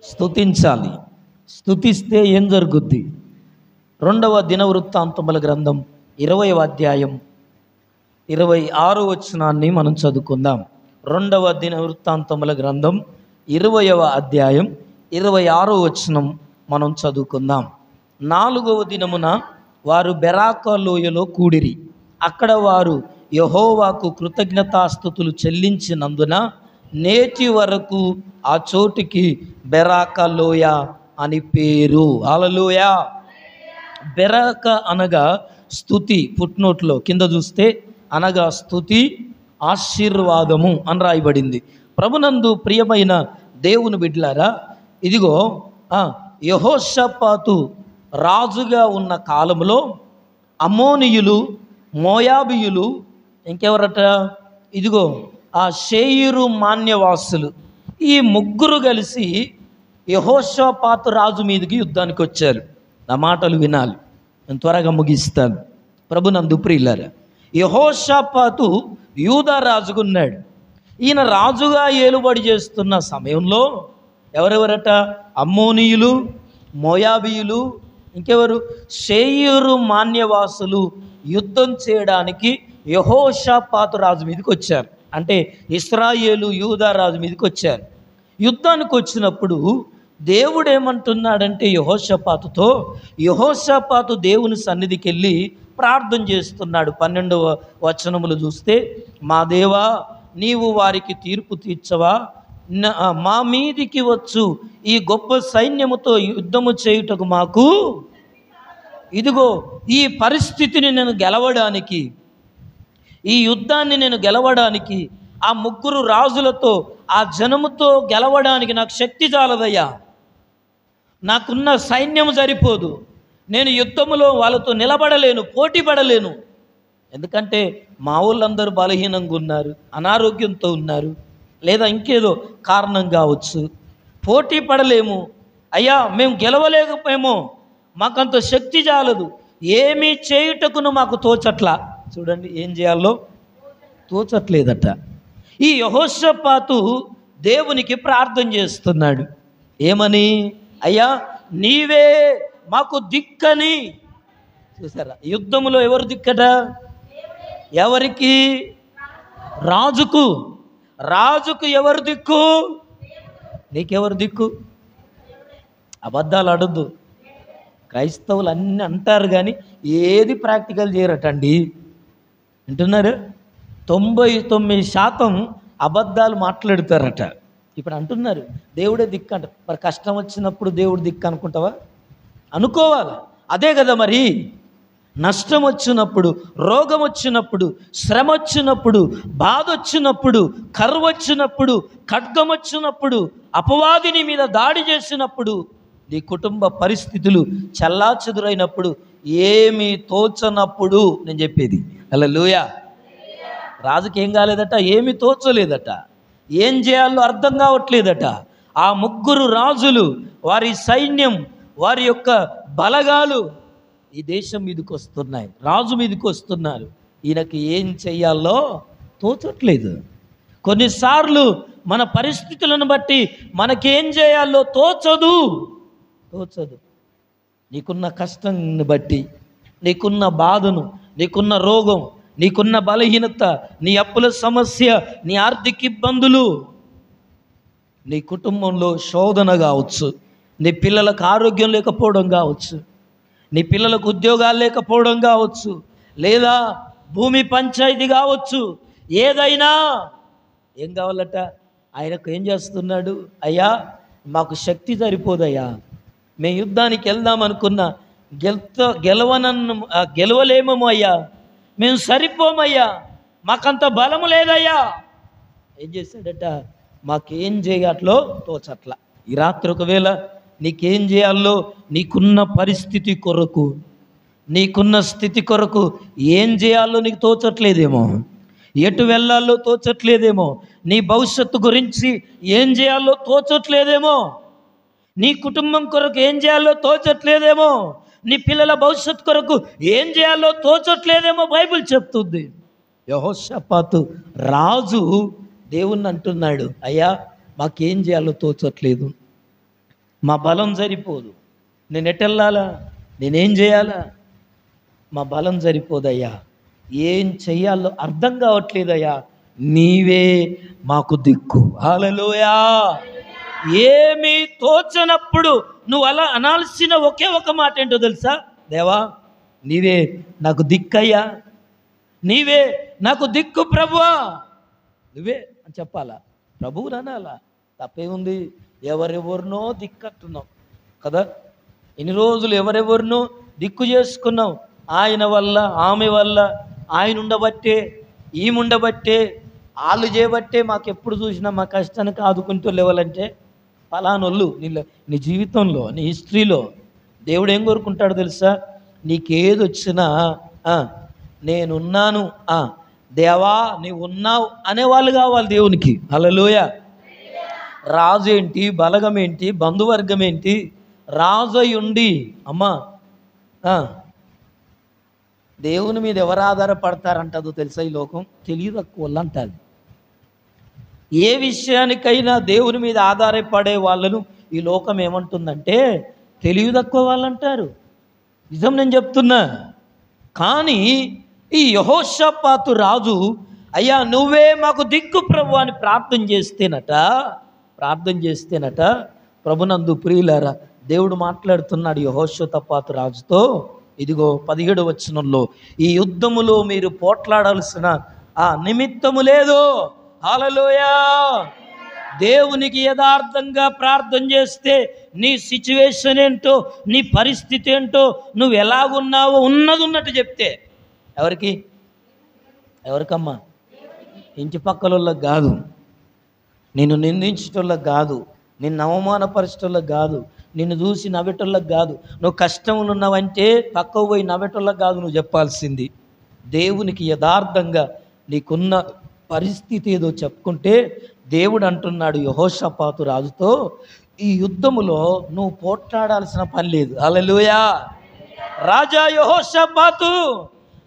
స్తుతించాలి. స్తుతిస్తే ఏం జరుగుద్ది? 2వ దినవృత్తాంతముల గ్రంథం 20వ అధ్యాయం 26వ వచనాన్ని మనం చదువుకుందాం. 2వ దినవృత్తాంతముల గ్రంథం 20వ అధ్యాయం 26వ వచనం మనం చదువుకుందాం. 4వ దినమున వారు బెరాకా లోయలో కూడిరి. అక్కడ వారు యెహోవాకు కృతజ్ఞతాస్తుతులు చెల్లించినందున నేటి వరకు ఆ చోటికి బెరాకా లోయ అని పేరు. హల్లెలూయా. బెరాకా అనగా స్తుతి. ఫుట్నోట్లో కింద చూస్తే అనగా స్తుతి, ఆశీర్వాదము అని రాయబడింది. ప్రభునందు ప్రియమైన దేవుని బిడ్డలారా, ఇదిగో యెహోషాపాతు రాజుగా ఉన్న కాలంలో అమ్మోనీయులు, మోయాబీయులు, ఇంకెవరట, ఇదిగో ఆ షేయిరు మాన్యవాసులు, ఈ ముగ్గురు కలిసి యెహోషాపాతు రాజు మీదకి యుద్ధానికి వచ్చారు. నా మాటలు వినాలి, నేను త్వరగా ముగిస్తాను. ప్రభునందు ప్రియులారా, యెహోషాపాతు యూదా రాజుగా ఉన్నాడు. ఈయన రాజుగా ఏలుబడి చేస్తున్న సమయంలో ఎవరెవరట? అమ్మోనీయులు, మోయాబీయులు, ఇంకెవరు? షేయిరు మాన్యవాసులు యుద్ధం చేయడానికి యెహోషాపాతు రాజు మీదకి వచ్చారు. అంటే ఇశ్రాయేలు యూదా రాజు మీదకి వచ్చారు. యుద్ధానికి వచ్చినప్పుడు దేవుడు ఏమంటున్నాడంటే యెహోషాపాతుతో, యెహోషాపాతు దేవుని సన్నిధికి వెళ్ళి ప్రార్థన చేస్తున్నాడు. 12వ వచనములు చూస్తే, మా దేవా, నీవు వారికి తీర్పు తీర్చవా? మా మీదికి వచ్చు ఈ గొప్ప సైన్యముతో యుద్ధము చేయుటకు మాకు, ఇదిగో ఈ పరిస్థితిని నేను గెలవడానికి, ఈ యుద్ధాన్ని నేను గెలవడానికి, ఆ ముగ్గురు రాజులతో ఆ జనముతో గెలవడానికి నాకు శక్తి చాలదయ్యా, నాకున్న సైన్యం సరిపోదు, నేను యుద్ధములో వాళ్ళతో నిలబడలేను, పోటీ పడలేను. ఎందుకంటే మా వాళ్ళందరూ బలహీనంగా ఉన్నారు, అనారోగ్యంతో ఉన్నారు, లేదా ఇంకేదో కారణం కావచ్చు, పోటీ పడలేము అయ్యా, మేము గెలవలేకపోయేమో, మాకంత శక్తి చాలదు, ఏమీ చేయుటకును మాకు తోచట్లా. చూడండి, ఏం చేయాలో తోచట్లేదట. ఈ యెహోషాపాతు దేవునికి ప్రార్థన చేస్తున్నాడు. ఏమని? అయ్యా, నీవే మాకు దిక్కని. చూసారా, యుద్ధములో ఎవరు దిక్కట? ఎవరికి? రాజుకు. రాజుకు ఎవరు దిక్కు? నీకెవరు దిక్కు? అబద్ధాలు అడద్దు. క్రైస్తవులు అన్నీ అంటారు కానీ ఏది ప్రాక్టికల్ చేయరటండి. వింటున్నారు? 99% అబద్ధాలు మాట్లాడతారట. ఇప్పుడు అంటున్నారు దేవుడే దిక్కు అంట. మరి కష్టం వచ్చినప్పుడు దేవుడు దిక్కు అనుకుంటావా? అనుకోవాలి. అదే కదా మరి. నష్టం వచ్చినప్పుడు, రోగం వచ్చినప్పుడు, శ్రమ వచ్చినప్పుడు, బాధ వచ్చినప్పుడు, కరువు వచ్చినప్పుడు, ఖడ్గం వచ్చినప్పుడు, అపవాదిని మీద దాడి చేసినప్పుడు, నీ కుటుంబ పరిస్థితులు చెల్లాచెదురైనప్పుడు, ఏమీ తోచనప్పుడు, నేను చెప్పేది హల్లెలూయా. రాజుకి ఏం కాలేదట? ఏమీ తోచలేదట, ఏం చేయాలో అర్థం కావట్లేదట. ఆ ముగ్గురు రాజులు, వారి సైన్యం, వారి యొక్క బలగాలు ఈ దేశం మీదకి వస్తున్నాయి, రాజు మీదకి వస్తున్నారు. ఈయనకి ఏం చెయ్యాలో తోచట్లేదు. కొన్నిసార్లు మన పరిస్థితులను బట్టి మనకేం చేయాలో తోచదు. నీకున్న కష్టాన్ని బట్టి, నీకున్న బాధను, నీకున్న రోగం, నీకున్న బలహీనత, నీ అప్పుల సమస్య, నీ ఆర్థిక ఇబ్బందులు, నీ కుటుంబంలో శోధన కావచ్చు, నీ పిల్లలకు ఆరోగ్యం లేకపోవడం కావచ్చు, నీ పిల్లలకు ఉద్యోగాలు లేకపోవడం కావచ్చు, లేదా భూమి పంచాయతీ కావచ్చు, ఏదైనా ఏం కావాలట? ఆయనకు ఏం చేస్తున్నాడు? అయ్యా, మాకు శక్తి సరిపోదయ్యా, మేము యుద్ధానికి వెళ్దాం అనుకున్నా గెలవలేమో అయ్యా, మేము సరిపోమయ్యా, మాకంత బలము లేదయ్యా. ఏం చేశాడట? మాకేం చేయట్లో తోచట్లా. ఈ రాత్రి ఒకవేళ నీకేం చేయాలో, నీకున్న పరిస్థితి కొరకు, నీకున్న స్థితి కొరకు ఏం చేయాలో నీకు తోచట్లేదేమో, ఎటు వెళ్ళాలో తోచట్లేదేమో, నీ భవిష్యత్తు గురించి ఏం చేయాలో తోచట్లేదేమో, నీ కుటుంబం కొరకు ఏం చేయాలో తోచట్లేదేమో, నీ పిల్లల భవిష్యత్తు కొరకు ఏం చేయాలో తోచట్లేదేమో బైబిల్ చెప్తుంది. యెహోషాపాతు రాజు దేవుణ్ణి అంటున్నాడు, అయ్యా, మాకేం చేయాలో తోచట్లేదు, మా బలం సరిపోదు, నేను ఎటెళ్ళాలా, నేనేం చేయాలా, మా బలం సరిపోదయ్యా, ఏం చెయ్యాలో అర్థం కావట్లేదయ్యా, నీవే మాకు దిక్కు. హల్లెలూయా. ఏమీ తోచనప్పుడు నువ్వు అలా అనాల్సిన ఒకే ఒక మాట ఏంటో తెలుసా? దేవా, నీవే నాకు దిక్కయ్యా, నీవే నాకు దిక్కు ప్రభువా, నువ్వే అని చెప్పాలా, ప్రభువుని అనాలా. తప్పేముంది? ఎవరెవరినో దిక్కట్టున్నాం కదా, ఇన్ని రోజులు ఎవరెవరినో దిక్కు చేసుకున్నాం. ఆయన వల్ల, ఆమె వల్ల, ఆయన ఉండబట్టే, ఈమె ఉండబట్టే, వాళ్ళు చేయబట్టే మాకు ఎప్పుడు చూసినా మా కష్టానికి ఆదుకుంటూ లేవాలంటే ఫలానోళ్ళు నీ జీవితంలో, నీ హిస్టరీలో దేవుడు ఏం కోరుకుంటాడో తెలుసా? నీకేది వచ్చినా నేనున్నాను, దేవా నీవు ఉన్నావు అనేవాళ్ళు కావాలి దేవునికి. హల్లెలూయా. రాజు ఏంటి, బలగం ఏంటి, బంధువర్గం ఏంటి, రాజు ఉండి అమ్మా దేవుని మీద ఎవరు ఆధారపడతారంటదో తెలుసా? ఈ లోకం తెలివి తక్కువ వాళ్ళు అంటారు. ఏ విషయానికైనా దేవుని మీద ఆధారపడే వాళ్ళను ఈ లోకం ఏమంటుందంటే తెలివి తక్కువ వాళ్ళు అంటారు. నిజం నేను చెప్తున్నా. కానీ ఈ యెహోషాపాతు రాజు, అయ్యా నువ్వే మాకు దిక్కు ప్రభు అని ప్రార్థన చేస్తేనట ప్రభునందు ప్రియులారా, దేవుడు మాట్లాడుతున్నాడు యెహోషాపాతు రాజుతో. ఇదిగో 17వ వచనంలో, ఈ యుద్ధములో మీరు పోట్లాడాల్సిన నిమిత్తము లేదు. హల్లెలూయా. దేవునికి యథార్థంగా ప్రార్థన చేస్తే నీ సిచ్యువేషన్ ఏంటో, నీ పరిస్థితి ఏంటో, నువ్వు ఎలాగున్నావో ఉన్నది ఉన్నట్టు చెప్తే, ఎవరికమ్మా? ఇంటి పక్కలకి కాదు, నిన్ను నిందించేటోళ్ళకి కాదు, నిన్ను అవమానపరిచేటోళ్ళకి కాదు, నిన్ను చూసి నవ్వేటోళ్ళకి కాదు. నువ్వు కష్టంలో ఉన్నావంటే పక్కకు పోయి నవ్వేటోళ్ళకి కాదు నువ్వు చెప్పాల్సింది. దేవునికి యథార్థంగా నీకున్న పరిస్థితి ఏదో చెప్పుకుంటే దేవుడు అంటున్నాడు యెహోషాపాతు రాజుతో, ఈ యుద్ధములో నువ్వు పోట్లాడాల్సిన పని లేదు. హల్లెలూయా. రాజా యెహోషాపాతు,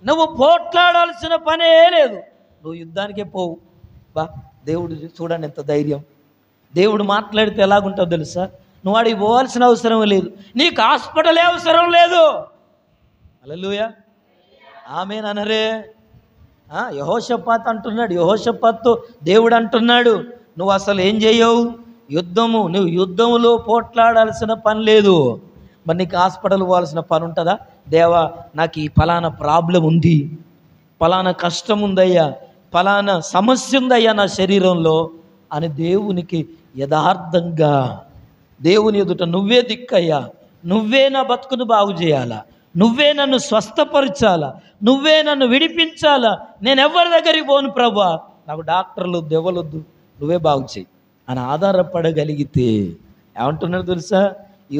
నువ్వు పోట్లాడాల్సిన పనే లేదు, నువ్వు యుద్ధానికే పోవు. దేవుడు చూడండి ఎంత ధైర్యం. దేవుడు మాట్లాడితే ఎలాగుంటుందో తెలుసా? నువ్వు అడిగి పోవాల్సిన అవసరం లేదు, నీకు హాస్పిటలే అవసరం లేదు. హల్లెలూయా. ఆమేన్ అనరే. యెహోషాపాతు అంటున్నాడు, యెహోషాపాతుతో దేవుడు అంటున్నాడు, నువ్వు అసలు ఏం చేయవు, నువ్వు యుద్ధములో పోట్లాడాల్సిన పని లేదు. మరి నీకు హాస్పిటల్ పోవాల్సిన పని ఉంటుందా? దేవా నాకు ఈ ఫలానా ప్రాబ్లం ఉంది, ఫలానా కష్టం ఉందయ్యా, ఫలానా సమస్య ఉందయ్యా నా శరీరంలో అని దేవునికి యథార్థంగా దేవుని ఎదుట నువ్వే దిక్కయ్యా, నువ్వే నా బతుకును బాగు చేయాలా, నువ్వే నన్ను స్వస్థపరచాలా, నువ్వే నన్ను విడిపించాలా, నేను ఎవరి దగ్గరికి పోను ప్రభా, నాకు డాక్టర్లు దెవ్వలొద్దు, నువ్వే బాగు చేయి అని ఆధారపడగలిగితే ఏమంటున్నాడు తెలుసా?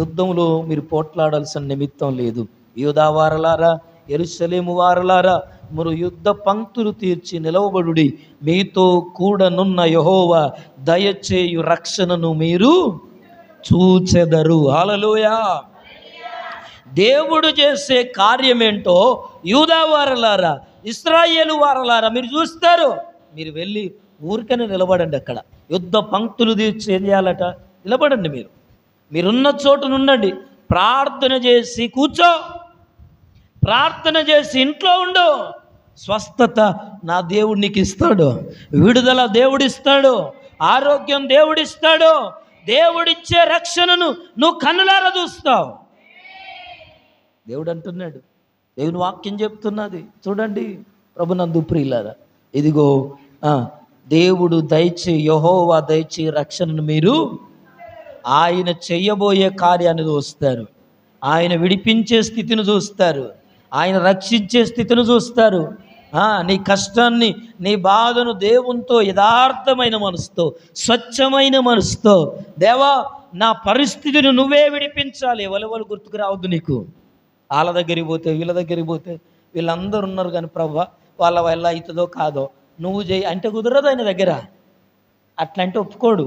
యుద్ధంలో మీరు పోట్లాడాల్సిన నిమిత్తం లేదు. యూదా వారలారా, యెరూషలేము వారలారా, మీరు యుద్ధ పంక్తులు తీర్చి నిలవబడుడి, మీతో కూడనున్న యెహోవా దయచేయు రక్షణను మీరు చూచెదరు. హల్లెలూయా. దేవుడు చేసే కార్యమేంటో యూదా వారలారా, ఇశ్రాయేలు వారలారా మీరు చూస్తారు. మీరు వెళ్ళి ఊరికనే నిలబడండి, అక్కడ యుద్ధ పంక్తులు తీర్చి ఏం చేయాలట? నిలబడండి. మీరున్న చోటు నుండండి, ప్రార్థన చేసి కూర్చో, ప్రార్థన చేసి ఇంట్లో ఉండు. స్వస్థత నా దేవుడు నీకు ఇస్తాడు, విడుదల దేవుడిస్తాడు, ఆరోగ్యం దేవుడిస్తాడు, దేవుడిచ్చే రక్షణను నువ్వు కన్నులారా చూస్తావు. దేవుడు అంటున్నాడు, దేవుని వాక్యం చెప్తున్నది. చూడండి ప్రభునందు ప్రియులారా, ఇదిగో దేవుడు యెహోవా దయచే రక్షణను మీరు ఆయన చెయ్యబోయే కార్యాన్ని చూస్తారు, ఆయన విడిపించే స్థితిని చూస్తారు, ఆయన రక్షించే స్థితిని చూస్తారు. నీ కష్టాన్ని, నీ బాధను దేవునితో యథార్థమైన మనసుతో, స్వచ్ఛమైన మనసుతో, దేవా నా పరిస్థితిని నువ్వే విడిపించాలి. ఎవరెవరు గుర్తుకు రావద్దు నీకు. వాళ్ళ దగ్గరికి పోతే, వీళ్ళ దగ్గరికి పోతే, వీళ్ళందరూ ఉన్నారు కానీ ప్రభా వాళ్ళ వల్ల అవుతుందో కాదో, నువ్వు చేయి అంటే కుదరదు ఆయన దగ్గర. అట్లా అంటే ఒప్పుకోడు.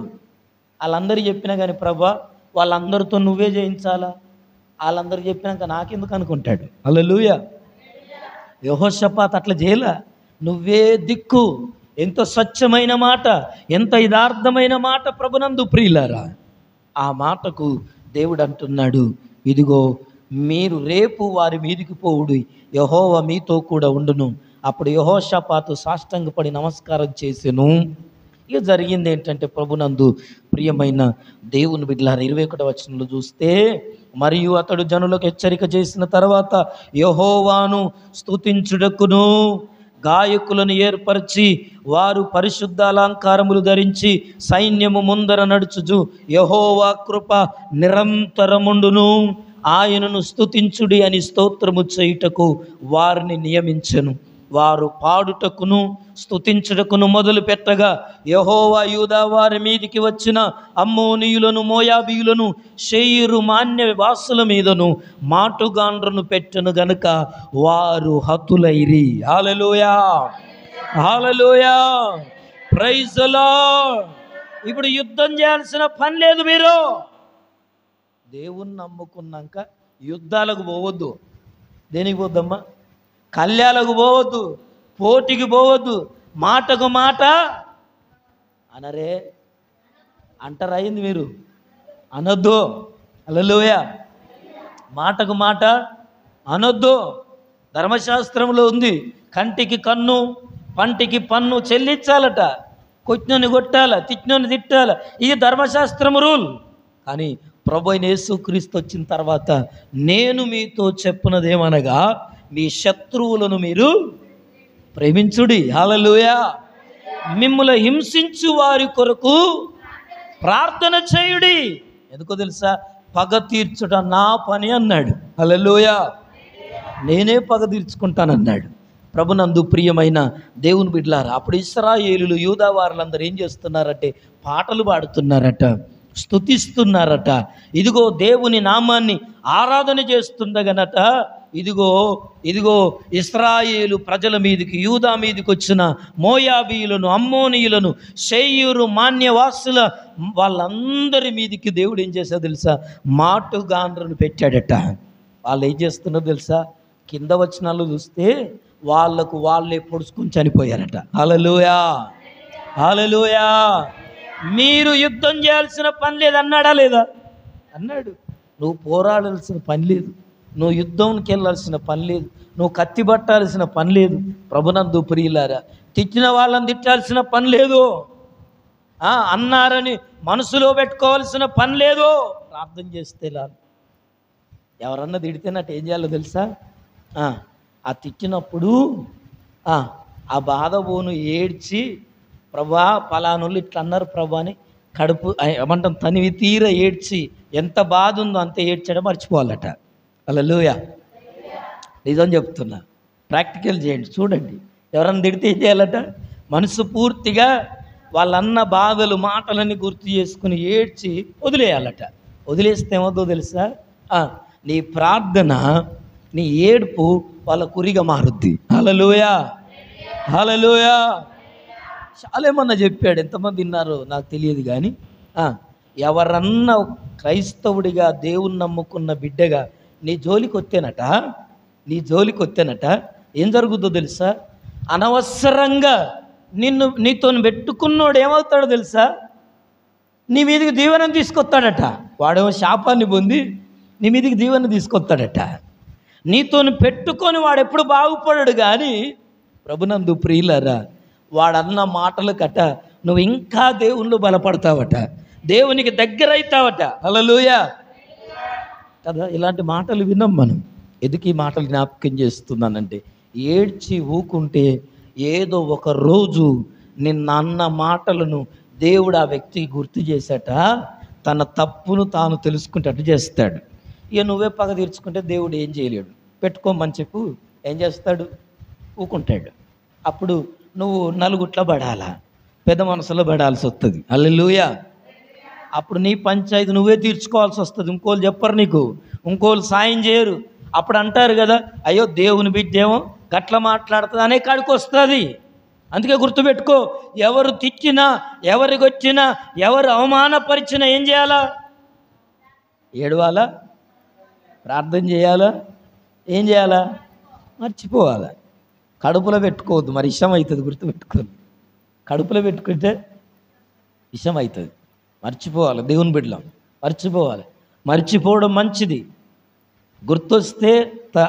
వాళ్ళందరూ చెప్పినా కానీ ప్రభా వాళ్ళందరితో నువ్వే చేయించాలా, వాళ్ళందరూ చెప్పినాక నాకెందుకు అనుకుంటాడు. హల్లెలూయా. యెహోషాపాతు అట్లా చేయలా, నువ్వే దిక్కు. ఎంత స్వచ్ఛమైన మాట, ఎంత యథార్థమైన మాట ప్రభునందు ప్రియులారా. ఆ మాటకు దేవుడు అంటున్నాడు, ఇదిగో మీరు రేపు వారి మీదికి పోవుడు, యెహోవా మీతో కూడా ఉండును. అప్పుడు యెహోషాపాతు సాష్టాంగపడి నమస్కారం చేసెను. ఇక జరిగింది ఏంటంటే, ప్రభునందు ప్రియమైన దేవుని బిడ్డలారా, 21వ వచనంలో చూస్తే, మరియు అతడు జనులకు హెచ్చరిక చేసిన తర్వాత యెహోవాను స్తుతించుటకును గాయకులను ఏర్పరిచి వారు పరిశుద్ధ అలంకారములు ధరించి సైన్యము ముందర నడుచుచు యెహోవా కృప నిరంతరముండును, ఆయనను స్తుతించుడి అని స్తోత్రము చేయుటకు వారిని నియమించెను. వారు పాడుటకును స్తుతించుటకును మొదలు పెట్టగా యెహోవా యూదా వారి మీదికి వచ్చిన అమ్మోనీయులను, మోయాబీయులను, శేయీరు మాన్య వాసుల మీదను మాటుగాండ్రను పెట్టెను గనుక వారు హతులైరి. హల్లెలూయా, హల్లెలూయా, ప్రైజ్ ది లార్డ్. ఇప్పుడు యుద్ధం చేయాల్సిన పని లేదు. మీరు దేవుణ్ణి నమ్ముకున్నాక యుద్ధాలకు పోవద్దు. దేనికి పోద్దమ్మా? కళ్యాలకు పోవద్దు, పోటీకి పోవద్దు. మాటకు మాట అనరే అంటారు. అయింది మీరు అనొద్దు. హల్లెలూయా. మాటకు మాట అనొద్దు. ధర్మశాస్త్రంలో ఉంది, కంటికి కన్ను పంటికి పన్ను చెల్లించాలట. కొట్టినని కొట్టాల, తిట్టినని తిట్టాల. ఇది ధర్మశాస్త్రం రూల్. కానీ ప్రభు అయిన యేసుక్రీస్తు వచ్చిన తర్వాత నేను మీతో చెప్పున్నదేమనగా, మీ శత్రువులను మీరు ప్రేమించుడి. హల్లెలూయా. మిమ్ములను హింసించు వారి కొరకు ప్రార్థన చేయుడి. ఎందుకో తెలుసా? పగ తీర్చుట నా పని అన్నాడు. హల్లెలూయా. నేనే పగ తీర్చుకుంటానన్నాడు. ప్రభునందు ప్రియమైన దేవుని బిడ్డలారా, అప్పుడు ఇశ్రాయేలులు, యూదా వారులందరూ ఏం చేస్తున్నారంటే పాటలు పాడుతున్నారట, స్తుతిస్తున్నారట. ఇదిగో దేవుని నామాన్ని ఆరాధన చేస్తుండగనట, ఇదిగో ఇదిగో ఇశ్రాయేలు ప్రజల మీదకి, యూదా మీదకి వచ్చిన మోయాబీయులను, అమ్మోనీయులను, శేయీరు మాన్యవాసుల వాళ్ళందరి మీదకి దేవుడు ఏం చేశాడో తెలుసా? మాటుగాండ్రను పెట్టాడట. వాళ్ళు ఏం చేస్తున్నారో తెలుసా? కింద వచనాలు చూస్తే వాళ్ళకు వాళ్ళే పొడుచుకుని చనిపోయారట. హల్లెలూయా, హల్లెలూయా. మీరు యుద్ధం చేయాల్సిన పని లేదు అన్నాడా లేదా? అన్నాడు. నువ్వు పోరాడాల్సిన పని లేదు, నువ్వు యుద్ధంకి వెళ్ళాల్సిన పని లేదు, నువ్వు కత్తి పట్టాల్సిన పని లేదు. ప్రభునందు ప్రియులారా, తిట్టిన వాళ్ళని తిట్టాల్సిన పని లేదు, అన్నారని మనసులో పెట్టుకోవాల్సిన పని లేదు. ప్రార్థన చేస్తే లాదు. ఎవరన్నా తిడితేనట్టు ఏం చేయాలో తెలుసా? ఆ తిట్టినప్పుడు ఆ బాధ పోను ఏడ్చి, ప్రభా పలానోళ్ళు ఇట్లా అన్నారు ప్రభా అని కడుపు ఏమంటాం తనివి తీర ఏడ్చి, ఎంత బాధ ఉందో అంత ఏడ్చడం మర్చిపోవాలట. హల్లెలూయా. నిజం చెప్తున్నా, ప్రాక్టికల్ చేయండి, చూడండి. ఎవరన్నా తిడితే ఏం చేయాలట? మనసు పూర్తిగా వాళ్ళన్న బాధలు మాటలన్నీ గుర్తు చేసుకుని ఏడ్చి వదిలేయాలట. వదిలేస్తే ఏమవుతుందో తెలుసా? నీ ప్రార్థన, నీ ఏడుపు వాళ్ళ కురిగా మారుద్ది. హల్లెలూయా, హల్లెలూయా. చాలామన్నా చెప్పాడు, ఎంతమంది విన్నారో నాకు తెలియదు కానీ, ఎవరన్నా క్రైస్తవుడిగా దేవుని నమ్ముకున్న బిడ్డగా నీ జోలికి వస్తేనట ఏం జరుగుతుందో తెలుసా? అనవసరంగా నీతో పెట్టుకున్నోడు ఏమవుతాడో తెలుసా? నీ మీదకి దీవెన తీసుకొస్తాడట. వాడేమో శాపాన్ని పొంది నీ మీదకి దీవెన తీసుకొస్తాడట. నీతో పెట్టుకొని వాడు ఎప్పుడు బాగుపడాడు. కానీ ప్రభునందు ప్రియులారా, వాడన్న మాటలు కట నువ్వు ఇంకా దేవుళ్ళు బలపడతావట, దేవునికి దగ్గర అవుతావట. హల్లెలూయా కదా. ఇలాంటి మాటలు విన్నాం మనం. ఎందుకు ఈ మాటలు జ్ఞాపకం చేస్తున్నానంటే, ఏడ్చి ఊకుంటే ఏదో ఒక రోజు నిన్న అన్న మాటలను దేవుడు ఆ వ్యక్తికి గుర్తు చేశాట, తన తప్పును తాను తెలుసుకుంటట్టు చేస్తాడు. ఇక నువ్వే పగ తీర్చుకుంటే దేవుడు ఏం చేయలేడు. పెట్టుకోమని చెప్పు, ఏం చేస్తాడు? ఊకుంటాడు. అప్పుడు నువ్వు నలుగుట్ల పడాలా, పెద్ద మనసులో పడాల్సి వస్తుంది. హల్లెలూయా. అప్పుడు నీ పంచాయతీ నువ్వే తీర్చుకోవాల్సి వస్తుంది. ఇంకోళ్ళు చెప్పరు నీకు, ఇంకోళ్ళు సాయం చేయరు. అప్పుడు అంటారు కదా, అయ్యో దేవుని బిడ్డేమో గట్ల మాట్లాడుతుంది అనే కాడికి వస్తుంది. అందుకే గుర్తుపెట్టుకో, ఎవరు తిట్టినా, ఎవరికి వచ్చినా, ఎవరు అవమానపరిచినా ఏం చేయాలా? ఏడవాలా? ప్రార్థన చేయాలా? ఏం చేయాలా? మర్చిపోవాలా. కడుపులో పెట్టుకోవద్దు, మరి విషం అవుతుంది. గుర్తుపెట్టుకోదు, కడుపులో పెట్టుకుంటే విషం అవుతుంది. మర్చిపోవాలి. దేవుని బిడ్డలం మర్చిపోవాలి. మర్చిపోవడం మంచిది. గుర్తొస్తే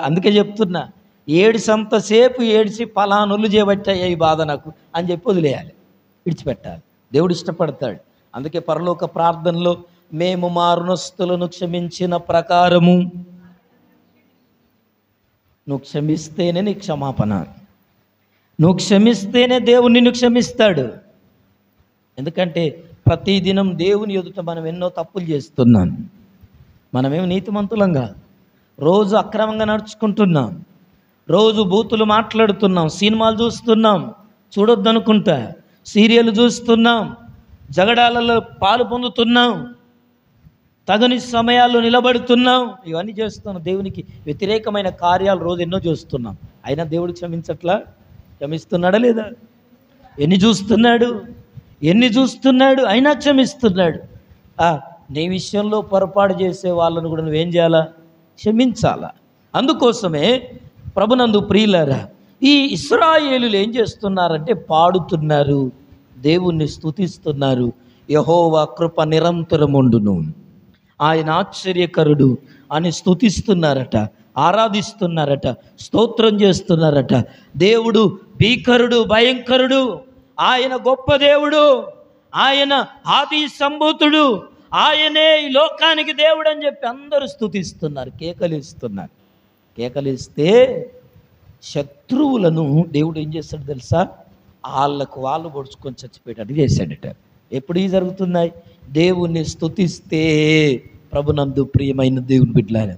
అందుకే చెప్తున్నా, ఏడిసంతసేపు ఏడిచి పలానులు చేయబట్టాయి ఈ బాధ నాకు అని చెప్పి వదిలేయాలి, విడిచిపెట్టాలి. దేవుడు ఇష్టపడతాడు. అందుకే పరలోక ప్రార్థనలో మేము మా రుణస్థులను క్షమించిన ప్రకారము, నువ్వు క్షమిస్తేనే నీ క్షమాపణ, నువ్వు క్షమిస్తేనే దేవుడు నిన్ను క్షమిస్తాడు. ఎందుకంటే ప్రతిదినం దేవుని ఎదుట మనం ఎన్నో తప్పులు చేస్తున్నాం. మనమేమి నీతిమంతులంగా, రోజు అక్రమంగా నడుచుకుంటున్నాం, రోజు బూతులు మాట్లాడుతున్నాం, సినిమాలు చూస్తున్నాం, చూడొద్దనుకుంటా సీరియల్ చూస్తున్నాం, జగడాలలో పాలు పొందుతున్నాం, తగని సమయాల్లో నిలబడుతున్నాం, ఇవన్నీ చేస్తున్నాం. దేవునికి వ్యతిరేకమైన కార్యాలు రోజు ఎన్నో చూస్తున్నాం. అయినా దేవుడు క్షమించట్లా? క్షమిస్తున్నాడా లేదా? ఎన్ని చూస్తున్నాడు అయినా క్షమిస్తున్నాడు. నీ విషయంలో పొరపాటు చేసే వాళ్ళను కూడా నువ్వేం చేయాలా? క్షమించాలా. అందుకోసమే ప్రభునందు ప్రియులారా, ఈ ఇశ్రాయేలులు ఏం చేస్తున్నారంటే పాడుతున్నారు, దేవుణ్ణి స్తుతిస్తున్నారు. యెహోవా కృప నిరంతరముండును, ఆయన ఆశ్చర్యకరుడు అని స్తుతిస్తున్నారట, ఆరాధిస్తున్నారట, స్తోత్రం చేస్తున్నారట. దేవుడు భీకరుడు, భయంకరుడు, ఆయన గొప్ప దేవుడు, ఆయన ఆది సంభూతుడు, ఆయనే ఈ లోకానికి దేవుడు అని చెప్పి అందరూ స్తుతిస్తున్నారు, కేకలిస్తున్నారు. కేకలిస్తే శత్రువులను దేవుడు ఏం చేస్తాడు తెలుసా? వాళ్ళు పొడుచుకొని చచ్చిపోయేటట్టు చేశాడట. ఎప్పుడు ఇవి జరుగుతున్నాయి? దేవుణ్ణి స్తుతిస్తే. ప్రభునందు ప్రియమైన దేవుని బిడ్డలారా,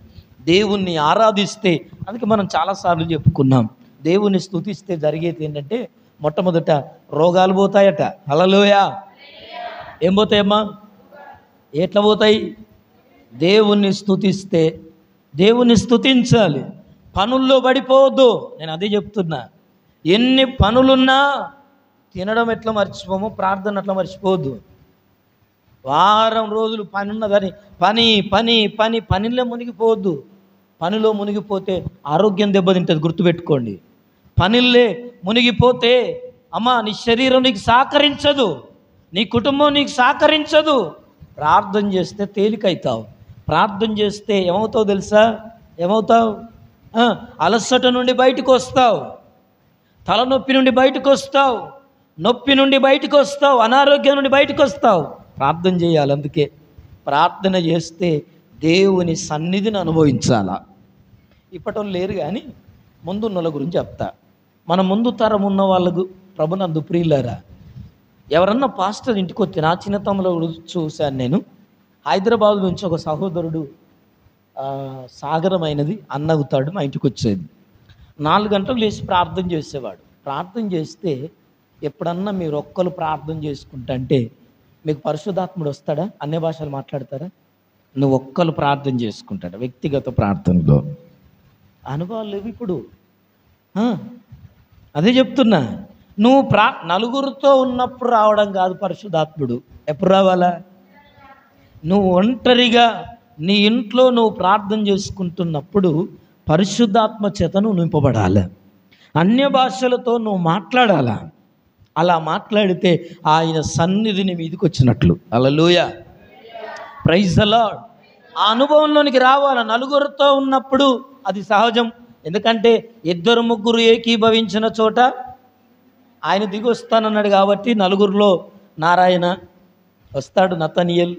దేవుణ్ణి ఆరాధిస్తే, అందుకే మనం చాలాసార్లు చెప్పుకున్నాం, దేవుణ్ణి స్తుతిస్తే జరిగేది ఏంటంటే మొట్టమొదట రోగాలు పోతాయట. హల్లెలూయా. ఏం పోతాయమ్మా? ఎట్లా పోతాయి? దేవుణ్ణి స్తుతిస్తే. దేవుణ్ణి స్తుతించాలి, పనుల్లో పడిపోవద్దు. నేను అదే చెప్తున్నా, ఎన్ని పనులున్నా తినడం ఎట్లా మర్చిపోమో ప్రార్థన అట్లా మర్చిపోవద్దు. వారం రోజులు పని ఉన్నదని పనిలో మునిగిపోవద్దు. పనిలో మునిగిపోతే ఆరోగ్యం దెబ్బతింటుంది, గుర్తుపెట్టుకోండి. పనిల్లే మునిగిపోతే అమ్మా నీ శరీరం నీకు సహకరించదు, నీ కుటుంబం నీకు సహకరించదు. ప్రార్థన చేస్తే తేలికైతావు. ప్రార్థన చేస్తే ఏమవుతావు తెలుసా? ఏమవుతావు? అలసట నుండి బయటకు వస్తావు, తలనొప్పి నుండి బయటకు వస్తావు, నొప్పి నుండి బయటకు వస్తావు, అనారోగ్యం నుండి బయటకు వస్తావు. ప్రార్థన చేయాలి. అందుకే ప్రార్థన చేస్తే దేవుని సన్నిధిని అనుభవించాలా. ఇప్పటి లేరు కానీ ముందున్న గురించి చెప్తా. మన ముందు తరం ఉన్న వాళ్ళకు ప్రభునందు ప్రియులారా, ఎవరన్నా పాస్టర్ ఇంటికి వచ్చి, నా చిన్నతనంలో చూశాను నేను, హైదరాబాద్ నుంచి ఒక సహోదరుడు సాగరమైనది అన్న అవుతాడు, మా ఇంటికి వచ్చేది. 4 గంటలు లేచి ప్రార్థన చేసేవాడు. ప్రార్థన చేస్తే ఎప్పుడన్నా మీరు ఒక్కరు ప్రార్థన చేసుకుంటే మీకు పరిశుద్ధాత్ముడు వస్తాడా? అన్య భాషలు మాట్లాడతారా? నువ్వు ఒక్కరు ప్రార్థన చేసుకుంటాడు, వ్యక్తిగత ప్రార్థనలో అనుభవాలు లేవు ఇప్పుడు. అదే చెప్తున్నా, నువ్వు నలుగురితో ఉన్నప్పుడు రావడం కాదు పరిశుద్ధాత్ముడు. ఎప్పుడు రావాలా? నువ్వు ఒంటరిగా నీ ఇంట్లో నువ్వు ప్రార్థన చేసుకుంటున్నప్పుడు పరిశుద్ధాత్మ చేత నువ్వు నింపబడాలి. అన్య భాషలతో నువ్వు మాట్లాడాలా. అలా మాట్లాడితే ఆయన సన్నిధిని మీదకి వచ్చినట్లు. హల్లెలూయా, ప్రైజ్ ది లార్డ్. ఆ అనుభవంలోనికి రావాలి. నలుగురితో ఉన్నప్పుడు అది సహజం. ఎందుకంటే 2-3 ఏకీభవించిన చోట ఆయన దిగి వస్తానన్నాడు కాబట్టి నలుగురిలో నారాయణ వస్తాడు, నతనీయేల్.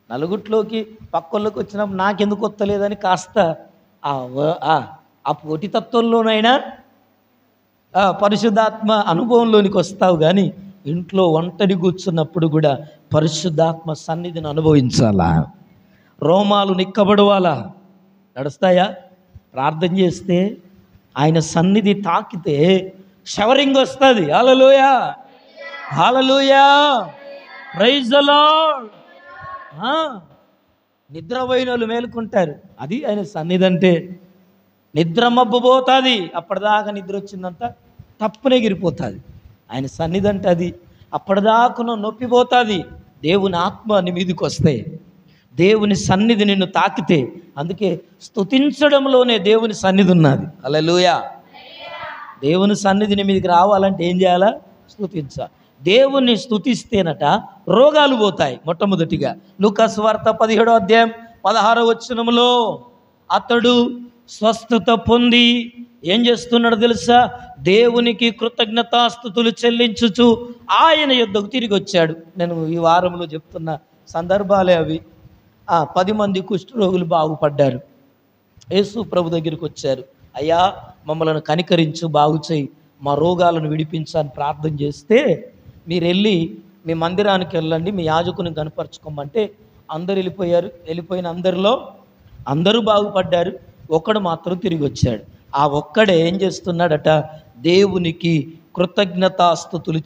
నలుగురిలోకి పక్కోళ్ళకి వచ్చినప్పుడు నాకెందుకు వస్తలేదని కాస్త ఆ పోటీతత్వంలోనైనా పరిశుద్ధాత్మ అనుభవంలోనికి వస్తావు. కానీ ఇంట్లో ఒంటరి కూర్చున్నప్పుడు కూడా పరిశుద్ధాత్మ సన్నిధిని అనుభవించాలా. రోమాలు నిక్కబడవాలా, నడుస్తాయా? ప్రార్థన చేస్తే ఆయన సన్నిధి తాకితే షవరింగ్ వస్తుంది. హల్లెలూయా, హల్లెలూయా, ప్రైజ్ ది లార్డ్. నిద్రపోయిన వాళ్ళు మేలుకుంటారు. అది ఆయన సన్నిధి అంటే. నిద్ర మబ్బు పోతుంది, అప్పటిదాకా నిద్ర వచ్చిందంతా తప్పునే ఎగిరిపోతుంది. ఆయన సన్నిధి అంటే అది. అప్పటిదాకా నొప్పిపోతుంది, దేవుని ఆత్మ నీ మీదకి వస్తే, దేవుని సన్నిధి నిన్ను తాకితే. అందుకే స్తుతించడంలోనే దేవుని సన్నిధి ఉన్నది. హల్లెలూయా. దేవుని సన్నిధిని మీదకి రావాలంటే ఏం చేయాలా? స్తుతించాలి. దేవుణ్ణి స్తుతిస్తేనట రోగాలు పోతాయి. మొట్టమొదటిగా లూకా సువార్త 17వ అధ్యాయం 16వ వచనంలో అతడు స్వస్థత పొంది ఏం చేస్తున్నాడో తెలుసా? దేవునికి కృతజ్ఞతాస్తుతులు చెల్లించుచు ఆయన యుద్ధకు తిరిగి వచ్చాడు. నేను ఈ వారంలో చెప్తున్న సందర్భాలే అవి. 10 మంది కుష్ఠరోగులు బాగుపడ్డారు. యేసు ప్రభు దగ్గరికి వచ్చారు. అయ్యా, మమ్మల్ని కనికరించు, బాగు చేయి, మా రోగాలను విడిపించని ప్రార్థన చేస్తే, మీరు వెళ్ళి మీ మందిరానికి వెళ్ళండి, మీ యాజకుని కనపరచుకోమంటే అందరు వెళ్ళిపోయారు. వెళ్ళిపోయిన అందరిలో అందరూ బాగుపడ్డారు. ఒక్కడు మాత్రం తిరిగి వచ్చాడు. ఆ ఒక్కడే ఏం చేస్తున్నాడట? దేవునికి కృతజ్ఞతాస్తుతులు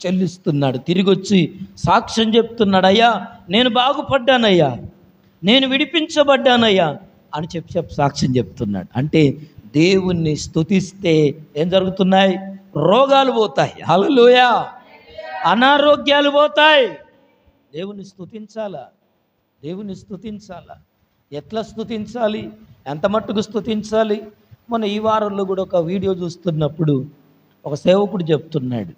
చెల్లిస్తున్నాడు. తిరిగి వచ్చి సాక్ష్యం చెప్తున్నాడు. అయ్యా, నేను బాగుపడ్డానయ్యా, నేను విడిపించబడ్డానయ్యా అని చెప్పి సాక్ష్యం చెప్తున్నాడు. అంటే దేవుణ్ణి స్తుతిస్తే ఏం జరుగుతున్నాయి? రోగాలు పోతాయి. హల్లెలూయా. అనారోగ్యాలు పోతాయి. దేవుణ్ణి స్తుతించాలా? దేవుణ్ణి స్తుతించాలా? ఎట్లా స్తుతించాలి? ఎంత మట్టుకు స్తుతించాలి? మొన్న ఈ వారంలో కూడా ఒక వీడియో చూస్తున్నప్పుడు ఒక సేవకుడు చెప్తున్నాడు,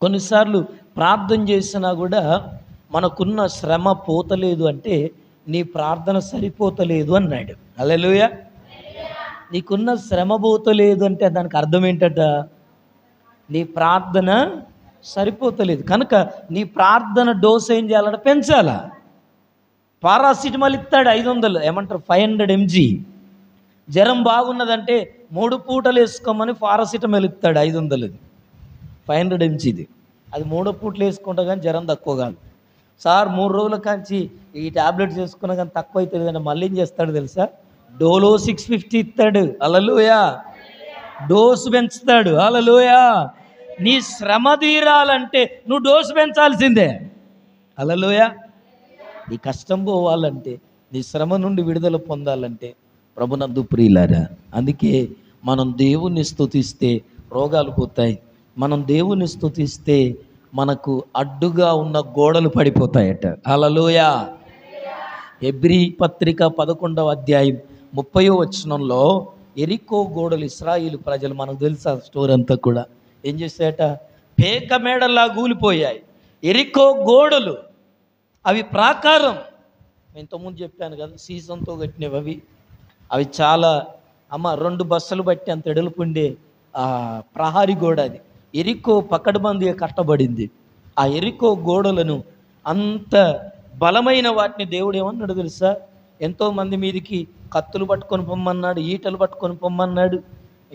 కొన్నిసార్లు ప్రార్థన చేసినా కూడా మనకున్న శ్రమ పోతలేదు అంటే నీ ప్రార్థన సరిపోతలేదు అన్నాడు. హల్లెలూయా. నీకున్న శ్రమ పోతలేదు అంటే దానికి అర్థం ఏంటట? నీ ప్రార్థన సరిపోతలేదు. కనుక నీ ప్రార్థన డోస్ ఏం చేయాలంటే పెంచాలా? పారాసిటమాల్ ఇస్తాడు 500, ఏమంటారు 500 mg. జ్వరం బాగున్నదంటే 3 పూటలు వేసుకోమని పారాసిటమాల్ ఇస్తాడు 500. 500 mgది. అది 3 పూటలు వేసుకుంటా కానీ జ్వరం తక్కువ కాదు. సార్ 3 రోజుల కాంచి ఈ ట్యాబ్లెట్స్ వేసుకున్నా కానీ తక్కువ అవుతుంది అని మళ్ళీ ఏం చేస్తాడు తెలుసా? డోలో 650 ఇస్తాడు. హల్లెలూయా. డోసు పెంచుతాడు. హల్లెలూయా. నీ శ్రమ తీరాలంటే నువ్వు డోసు పెంచాల్సిందే. హల్లెలూయా. నీ కష్టం పోవాలంటే, నీ శ్రమ నుండి విడుదల పొందాలంటే ప్రభునందు ప్రియులారా, అందుకే మనం దేవుణ్ణి స్తుతిస్తే రోగాలు పోతాయి. మనం దేవుణ్ణి స్తుతిస్తే మనకు అడ్డుగా ఉన్న గోడలు పడిపోతాయట. హల్లెలూయా. హెబ్రీ పత్రిక 11వ అధ్యాయం 30వ వచనంలో ఎరికో గోడలు ఇశ్రాయేలు ప్రజలు, మనకు తెలుసా స్టోరీ అంతా కూడా, ఏం చేశాయట? పేక మేడల్లా కూలిపోయాయి. ఎరికో గోడలు అవి ప్రాకారం. నేను ఇంతకుముందు చెప్పాను కదా, సీసంతో కట్టినవి అవి చాలా 2 బస్సులు బట్టి అంత ఎడలుపుండే ప్రహారీ గోడ అది. ఎరికో పకడ్బందీగా కట్టబడింది. ఆ ఎరికో గోడలను అంత బలమైన వాటిని దేవుడు ఏమన్నాడు తెలుసా? ఎంతోమంది మీదికి కత్తులు పట్టుకొని పొమ్మన్నాడు, ఈటలు పట్టుకొని పొమ్మన్నాడు,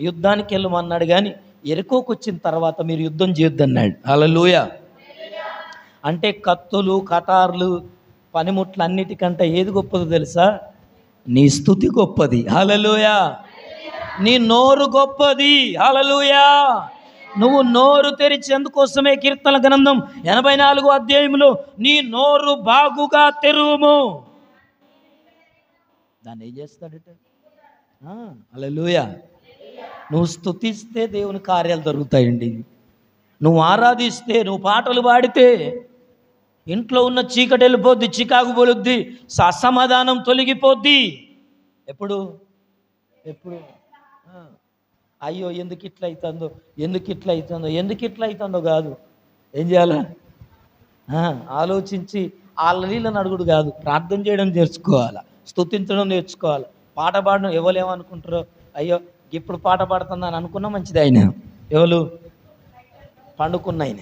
యుద్ధానికి వెళ్ళమన్నాడు. కానీ ఎరికోకు వచ్చిన తర్వాత మీరు యుద్ధం చేయొద్దన్నాడు. హల్లెలూయా. అంటే కత్తులు, కటార్లు, పనిముట్లు అన్నిటికంటే ఏది గొప్పదో తెలుసా? నీ స్తుతి గొప్పది. హల్లెలూయా. నీ నోరు గొప్పది. హల్లెలూయా. నువ్వు నోరు తెరిచి, అందుకోసమే కీర్తన గ్రంథం 84వ అధ్యాయంలో నీ నోరు బాగుగా తెరువుము. దాన్ని ఏం చేస్తాడట? హల్లెలూయా. నువ్వు స్తుతిస్తే దేవుని కార్యాలు జరుగుతాయండి. నువ్వు ఆరాధిస్తే, నువ్వు పాటలు పాడితే ఇంట్లో ఉన్న చీకటి వెళ్ళిపోద్ది, చికాకు పోలుద్ది, అసమాధానం తొలగిపోద్ది. ఎప్పుడు అయ్యో ఎందుకు ఇట్లా అవుతుందో, ఎందుకు ఇట్లా అవుతుందో కాదు. ఏం చేయాలా? ఆలోచించి వాళ్ళ నీళ్ళని అడుగుడు కాదు, ప్రార్థన చేయడం నేర్చుకోవాలా, స్తుతించడం నేర్చుకోవాలి. పాట పాడడం ఎవరేమనుకుంటారో, అయ్యో ఇప్పుడు పాట పాడుతున్నాను అనుకున్నా మంచిది. ఆయన ఎవరు? పండుకున్నైన,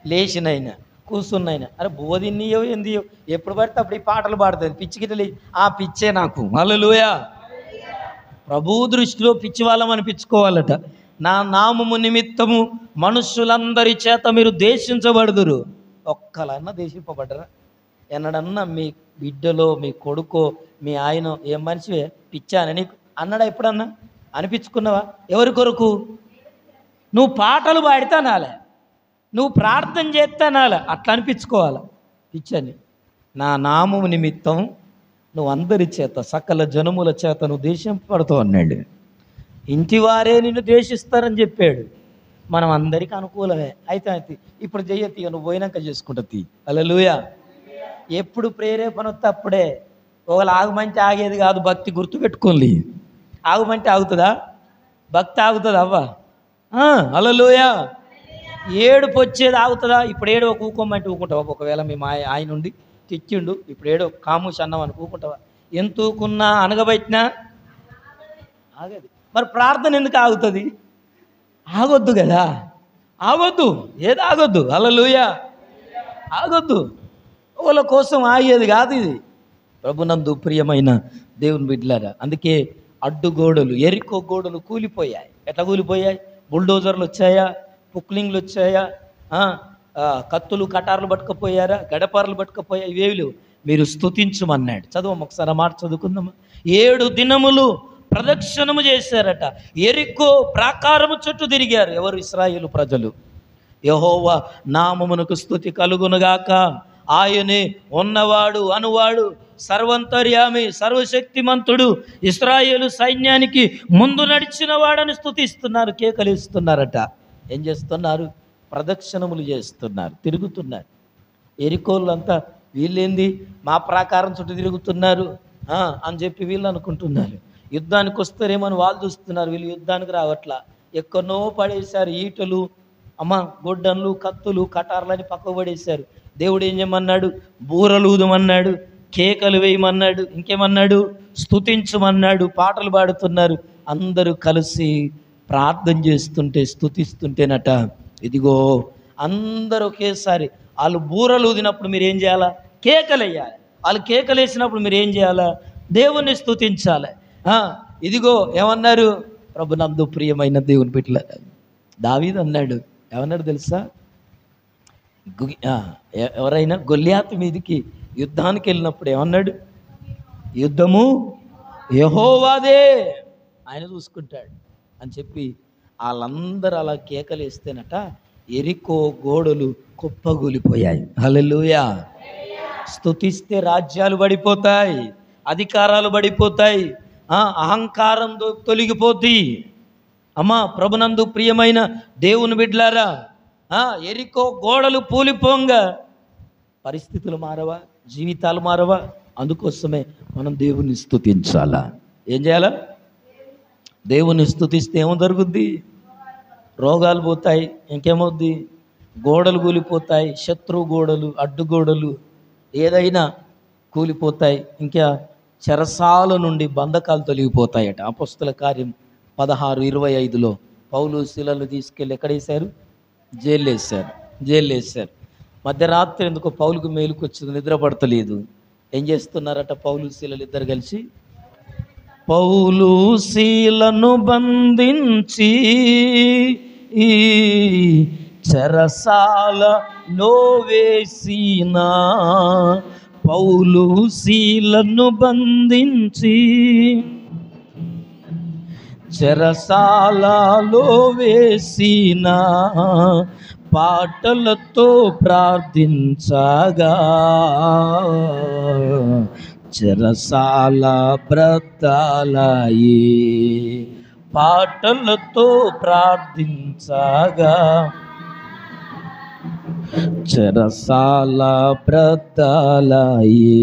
లేచినైనా, కూర్చున్నైనా, అరే బోధిన్నయో ఎందియో ఎప్పుడు పడితే అప్పుడు ఈ పాటలు పాడుతుంది. పిచ్చికిటలే ఆ పిచ్చే నాకు. హల్లెలూయా. ప్రభు దృష్టిలో పిచ్చి వాళ్ళం అనిపించుకోవాలట. నా నామము నిమిత్తము మనుషులందరి చేత మీరు దేశించబడుదురు. ఒక్కలన్నా దేశింపబడ్డరా? ఎన్నడన్నా మీ బిడ్డలో, మీ కొడుకో, మీ ఆయన ఏం మనిషివే పిచ్చా అని నీకు అన్నాడా ఎప్పుడన్నా? అనిపించుకున్నావా? ఎవరి కొరకు? నువ్వు పాటలు పాడితే అనాలే, నువ్వు ప్రార్థన చేస్తే అనాలే, అట్లా అనిపించుకోవాలి పిచ్చని. నా నామము నిమిత్తం నువ్వు అందరి చేత, సకల జనముల చేత నువ్వు దేశింపబడతావు అన్నాడు. ఇంటి వారే నిన్ను దేశిస్తారని చెప్పాడు. మనం అందరికీ అనుకూలమే. అయితే ఇప్పుడు చెయ్యతి, నువ్వు పోయినాక చేసుకుంటుంది. హల్లెలూయా. ఎప్పుడు ప్రేరేపణ వస్తే అప్పుడే. ఒకవేళ ఆగమంటే ఆగేది కాదు. భక్తి గుర్తుపెట్టుకోండి. ఆగమంటే ఆగుతుందా? భక్తి ఆగుతుంది అవ్వ. హల్లెలూయా. ఏడుపు వచ్చేది ఆగుతుందా? ఇప్పుడు ఏడో ఊకోమంటే ఊకుంటావా? ఒకవేళ మేము ఆయన ఉండి తెచ్చిండు, ఇప్పుడు ఏడో కాముష్ అన్నాం అని ఊకుంటావా? ఎంతకున్నా అనగబెట్టినా ఆగదు. మరి ప్రార్థన ఎందుకు ఆగుతుంది? ఆగొద్దు కదా, ఆగొద్దు. ఏది ఆగొద్దు? హల్లెలూయా. ఆగొద్దు. వాళ్ళ కోసం ఆగేది కాదు ఇది. ప్రభునందు ప్రియమైన దేవుని బిడ్డలారా, అందుకే అడ్డుగోడలు, ఎరికో గోడలు కూలిపోయాయి. ఎట్లా కూలిపోయాయి? బుల్డోజర్లు వచ్చాయా? పుక్లింగ్లు వచ్చాయా? కత్తులు కటార్లు పట్టుకపోయారా? గడపారలు పట్టుకపోయా? ఇవేవి లేవు. మీరు స్తుతించమన్నాడు. చదువు ఒకసారి మాట చదువుకుందామా. 7 దినములు ప్రదక్షిణము చేశారట. ఎరికో ప్రాకారము చుట్టూ తిరిగారు. ఎవరు? ఇశ్రాయేలు ప్రజలు. యెహోవా నామమునకు స్తుతి కలుగునుగాక. ఆయనే ఉన్నవాడు అనువాడు, సర్వంతర్యామి, సర్వశక్తిమంతుడు, ఇశ్రాయేలు సైన్యానికి ముందు నడిచిన వాడని స్తుతిస్తున్నారు, కేకలిస్తున్నారట. ఏం చేస్తున్నారు? ప్రదక్షిణములు చేస్తున్నారు, తిరుగుతున్నారు. ఎరికోళ్ళంతా వీళ్ళేంది మా ప్రాకారం చుట్టూ తిరుగుతున్నారు అని చెప్పి వీళ్ళు అనుకుంటున్నారు. యుద్ధానికి వస్తారేమని వాళ్ళు చూస్తున్నారు. వీళ్ళు యుద్ధానికి రావట్లా. ఎక్కడనో పడేశారు ఈటలు, గొడ్డన్లు, కత్తులు, కటార్లని పక్కకు పడేశారు. దేవుడు ఏం చేయమన్నాడు? బూరలు ఊదమన్నాడు, కేకలు వేయమన్నాడు, ఇంకేమన్నాడు? స్తుతించమన్నాడు. పాటలు పాడుతున్నారు. అందరూ కలిసి ప్రార్థన చేస్తుంటే, స్తుతిస్తుంటేనట, ఇదిగో అందరూ ఒకేసారి వాళ్ళు బూరలు ఊదినప్పుడు మీరు ఏం చేయాలా? కేకలేయాలి. వాళ్ళు కేకలేసినప్పుడు మీరు ఏం చేయాలా? దేవుణ్ణి స్తుతించాలి. ఇదిగో ఏమన్నారు? ప్రభునందు ప్రియమైన దేవుని బిడ్డలారా, దావీదు అన్నాడు. ఏమన్నాడు తెలుసా? ఎవరైనా గొల్యాతు మీదికి యుద్ధానికి వెళ్ళినప్పుడు ఏమన్నాడు? యుద్ధము యెహోవాదే, ఆయన చూసుకుంటాడు అని చెప్పి వాళ్ళందరూ అలా కేకలేస్తేనట ఎరికో గోడలు కుప్పగూలిపోయాయి. హల్లెలూయా. స్తుతిస్తే రాజ్యాలు పడిపోతాయి, అధికారాలు పడిపోతాయి, అహంకారం తొలగిపోద్ది. ప్రభునందు ప్రియమైన దేవుని బిడ్డలారా, ఎరికో గోడలు పూలిపోంగా పరిస్థితులు మారవా? జీవితాలు మారవా? అందుకోసమే మనం దేవుని స్తుతించాలా. ఏం చేయాలా? దేవుని స్తుతిస్తే ఏమో జరుగుద్ది? రోగాలు పోతాయి. ఇంకేమవుద్ది? గోడలు కూలిపోతాయి. శత్రువు గోడలు, అడ్డుగోడలు ఏదైనా కూలిపోతాయి. ఇంకా చెరసాల నుండి బంధకాలు తొలగిపోతాయట. అపొస్తల కార్యం 16:25లో పౌలు శీలలు తీసుకెళ్ళి ఎక్కడేశారు? జైలు వేశారు. మధ్యరాత్రి ఎందుకో పౌలుకు మేలుకు వచ్చింది, నిద్ర పడతలేదు. ఏం చేస్తున్నారట? పౌలు శీలలు ఇద్దరు కలిసి పౌలు శీలను బంధించి చెరసాలలో వేసిన, పౌలు శీలను బంధించి చెరసాలలో వేసిన, పాటలతో ప్రార్థించగా చెరసాల బ్రతాలయే. పాటలతో ప్రార్థించగా చెరసాల బ్రతాలయే.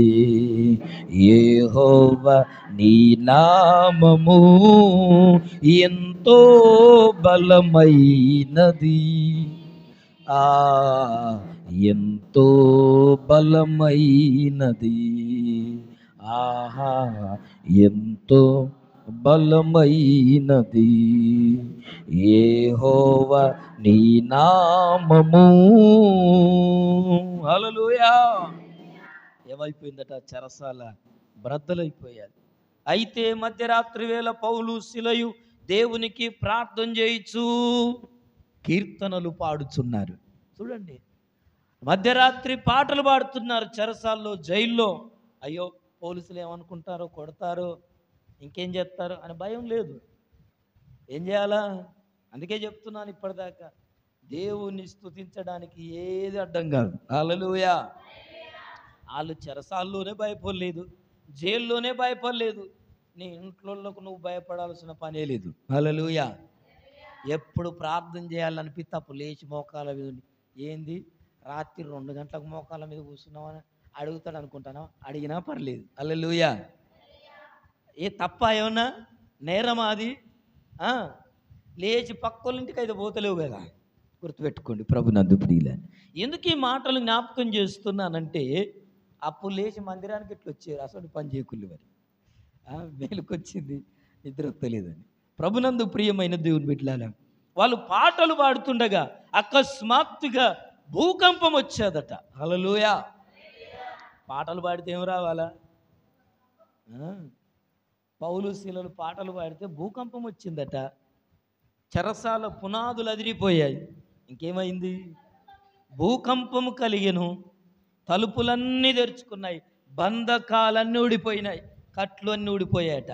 యెహోవా నీ నామము ఎంతో బలమైనది, ఎంతో బలమైనది, ఎంతో బలమైనది. యెహోవా నీ నామము. హల్లెలూయా. ఏమైపోయిందట? చెరసాల బ్రద్దలైపోయారు. అయితే మధ్యరాత్రి వేళ పౌలు శిలయు దేవునికి ప్రార్థన చేయిచు కీర్తనలు పాడుచున్నారు. చూడండి, మధ్యరాత్రి పాటలు పాడుతున్నారు చెరసాల్లో, జైల్లో. అయ్యో పోలీసులు ఏమనుకుంటారో, కొడతారో, ఇంకేం చేస్తారో అని భయం లేదు. ఏం చేయాలా? అందుకే చెప్తున్నాను ఇప్పటిదాకా, దేవుణ్ణి స్తుతించడానికి ఏది అడ్డం కాదు. హల్లెలూయా. వాళ్ళు చెరసాల్లోనే భయపడలేదు, జైల్లోనే భయపడలేదు. నీ ఇంట్లోకి నువ్వు భయపడాల్సిన పనే లేదు. హల్లెలూయా. ఎప్పుడు ప్రార్థన చేయాలనిపిస్తే అప్పుడు లేచి మోకాల మీద ఏంది రాత్రి 2 గంటలకు మోకాల మీద కూర్చున్నామని అడుగుతాడు అనుకుంటాను. అడిగినా పర్లేదు. హల్లెలూయా. తప్ప ఏమన్నా నేరమా అది? లేచి పక్కోళ్ళింటికి అయితే పోతలేవు కదా. గుర్తుపెట్టుకోండి ప్రభునందు ప్రియులారా. ఎందుకు ఈ మాటలు జ్ఞాపకం చేస్తున్నానంటే, అప్పుడు లేచి మందిరానికి ఇట్లా వచ్చారు. అసలు పని చేయకుళ్ళు మరి. మేలుకొచ్చింది, నిద్ర వస్తలేదని. ప్రభునందు ప్రియమైన దేవుని బిడ్డలారా, వాళ్ళు పాటలు పాడుతుండగా అకస్మాత్తుగా భూకంపం వచ్చేదట. హల్లెలూయా. పాటలు పాడితే ఏం రావాలా? పౌలు శీలలు పాటలు పాడితే భూకంపం వచ్చిందట. చెరసాల పునాదులు అదిరిపోయాయి. ఇంకేమైంది? భూకంపము కలిగెను, తలుపులన్నీ తెరుచుకున్నాయి, బంధకాలన్నీ ఊడిపోయినాయి, కట్లు అన్నీ ఊడిపోయాయట.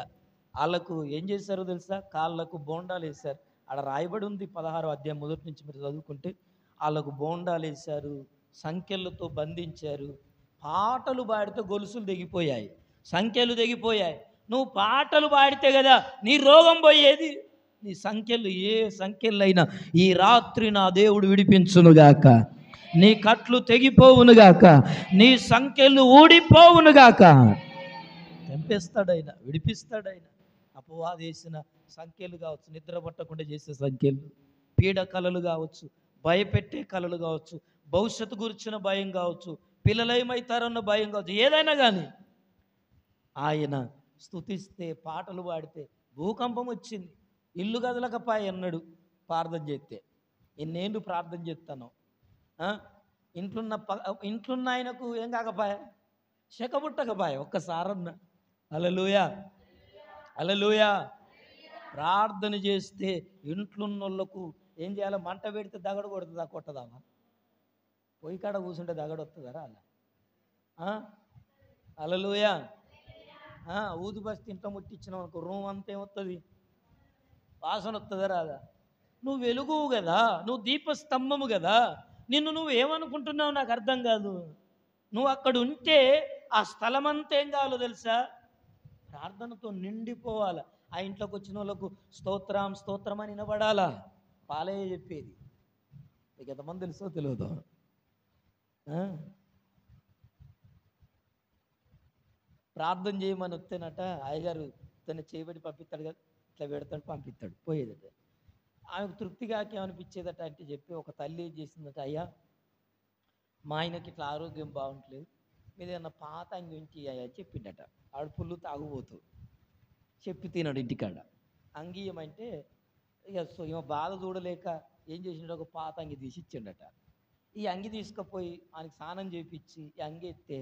వాళ్ళకు ఏం చేశారో తెలుసా? కాళ్ళకు బోండాలు వేశారు. ఆడ రాయబడి ఉంది 16వ అధ్యాయం మొదటి నుంచి మీరు చదువుకుంటే. వాళ్ళకు బోండాలు వేశారు, సంఖ్యలతో బంధించారు. పాటలు పాడితే గొలుసులు తెగిపోయాయి, సంఖ్యలు తెగిపోయాయి. నువ్వు పాటలు పాడితే కదా నీ రోగం పోయేది. నీ సంఖ్యలు ఏ సంఖ్యలైనా ఈ రాత్రి నా దేవుడు విడిపించునుగాక. నీ కట్లు తెగిపోవునుగాక, నీ సంఖ్యలు ఊడిపోవునుగాక. తెంపేస్తాడైనా, విడిపిస్తాడైనా. అపవాదేసిన సంఖ్యలు కావచ్చు, నిద్ర పట్టకుండా చేసే సంఖ్యలు, పీడ కళలు కావచ్చు, భయపెట్టే కళలు కావచ్చు, భవిష్యత్తు గురించిన భయం కావచ్చు, పిల్లలు ఏమవుతారన్న భయం కావచ్చు, ఏదైనా కానీ ఆయన స్తుతిస్తే, పాటలు పాడితే భూకంపం వచ్చింది. ఇల్లు కదలకపాయ అన్నాడు ప్రార్థన చేస్తే. ఎన్నేళ్ళు ప్రార్థన చేస్తాను, ఇంట్లున్న ఆయనకు ఏం కాకపాయ, శకబుట్టకపాయ ఒక్కసారన్న. హల్లెలూయా, హల్లెలూయా. ప్రార్థన చేస్తే ఇంట్లున్నోళ్ళకు ఏం చేయాలి? మంట పెడితే దగడు కొడుతుందా, కొట్టదామా? పొయ్యి కాడ కూర్చుంటే దగడు వస్తుందరా అలా? హల్లెలూయా. ఊది బస్తి ఇంట్లో ముట్టించినావు అనుకో, రూమ్ అంతా ఏమొస్తుంది? వాసన వస్తుందా రాదా? నువ్వు వెలుగువు కదా, నువ్వు దీపస్తంభము కదా. నిన్ను నువ్వు ఏమనుకుంటున్నావు నాకు అర్థం కాదు. నువ్వు అక్కడ ఉంటే ఆ స్థలం అంతా ఏం కావాలో తెలుసా? ప్రార్థనతో నిండిపోవాలి. ఆ ఇంట్లోకి వచ్చిన వాళ్ళకు స్తోత్రం స్తోత్రం అని వినబడాలా? పాలయ్య చెప్పేది. మీకు ఎంతమంది తెలుసో తెలియదు. ప్రార్థన చేయమని వస్తేనట అయ్యగారు తన చేయబడి పంపిస్తాడు కదా, ఇట్లా పెడతాడు, పంపిస్తాడు, పోయేదట. ఆమెకు తృప్తిగాకి ఏమనిపించేదట అంటే చెప్పి ఒక తల్లి చేసిందట, అయ్యా మా ఆయనకి ఇట్లా ఆరోగ్యం బాగుంటలేదు, మీద ఏమన్నా పాత అంగి ఉంచి అయ్యా చెప్పిండట. ఆడు పుల్లు తాగుపోతూ చెప్పి తిన్నాడు ఇంటికాడ. అంగియమంటే ఇక సో ఈమె బాధ చూడలేక ఏం చేసిండో ఒక పాత అంగి తీసి ఇచ్చిండట. ఈ అంగి తీసుకుపోయి ఆయనకి స్నానం చేయించి ఈ అంగి ఎత్తే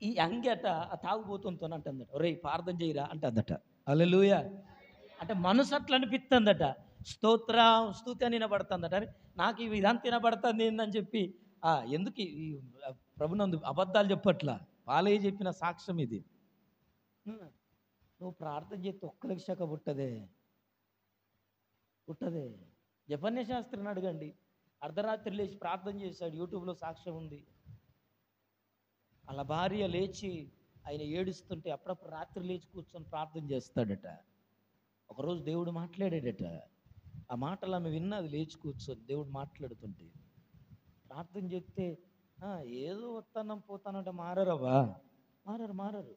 ఈ అంగి అట ఆ తాగుబోతుంతో అంటుందట, ఒరే ప్రార్థన చేయరా అంటుందట. హల్లెలూయా. అంటే మనసు అట్లా అనిపిస్తుందట. స్తుతి అని వినబడుతుందట. అరే నాకు ఈ విధానం తినబడుతుంది ఏందని చెప్పి ఎందుకు ఈ ప్రభునందు అబద్ధాలు చెప్పట్లా, వాళ్ళే చెప్పిన సాక్ష్యం ఇది. నువ్వు ప్రార్థన చేస్తే ఒక్కరికి శక పుట్టదే. జపన్య శాస్త్రిని అడగండి, అర్ధరాత్రి లేచి ప్రార్థన చేశాడు, యూట్యూబ్లో సాక్ష్యం ఉంది. అలా భార్య లేచి ఆయన ఏడుస్తుంటే అప్పుడప్పుడు రాత్రి లేచి కూర్చొని ప్రార్థన చేస్తాడట. ఒకరోజు దేవుడు మాట్లాడాడట. ఆ మాటలు ఆమె విన్నది, లేచి కూర్చొని దేవుడు మాట్లాడుతుంటే. ప్రార్థన చేస్తే ఏదో వస్తానం పోతానంటే మారరవా? మారరు.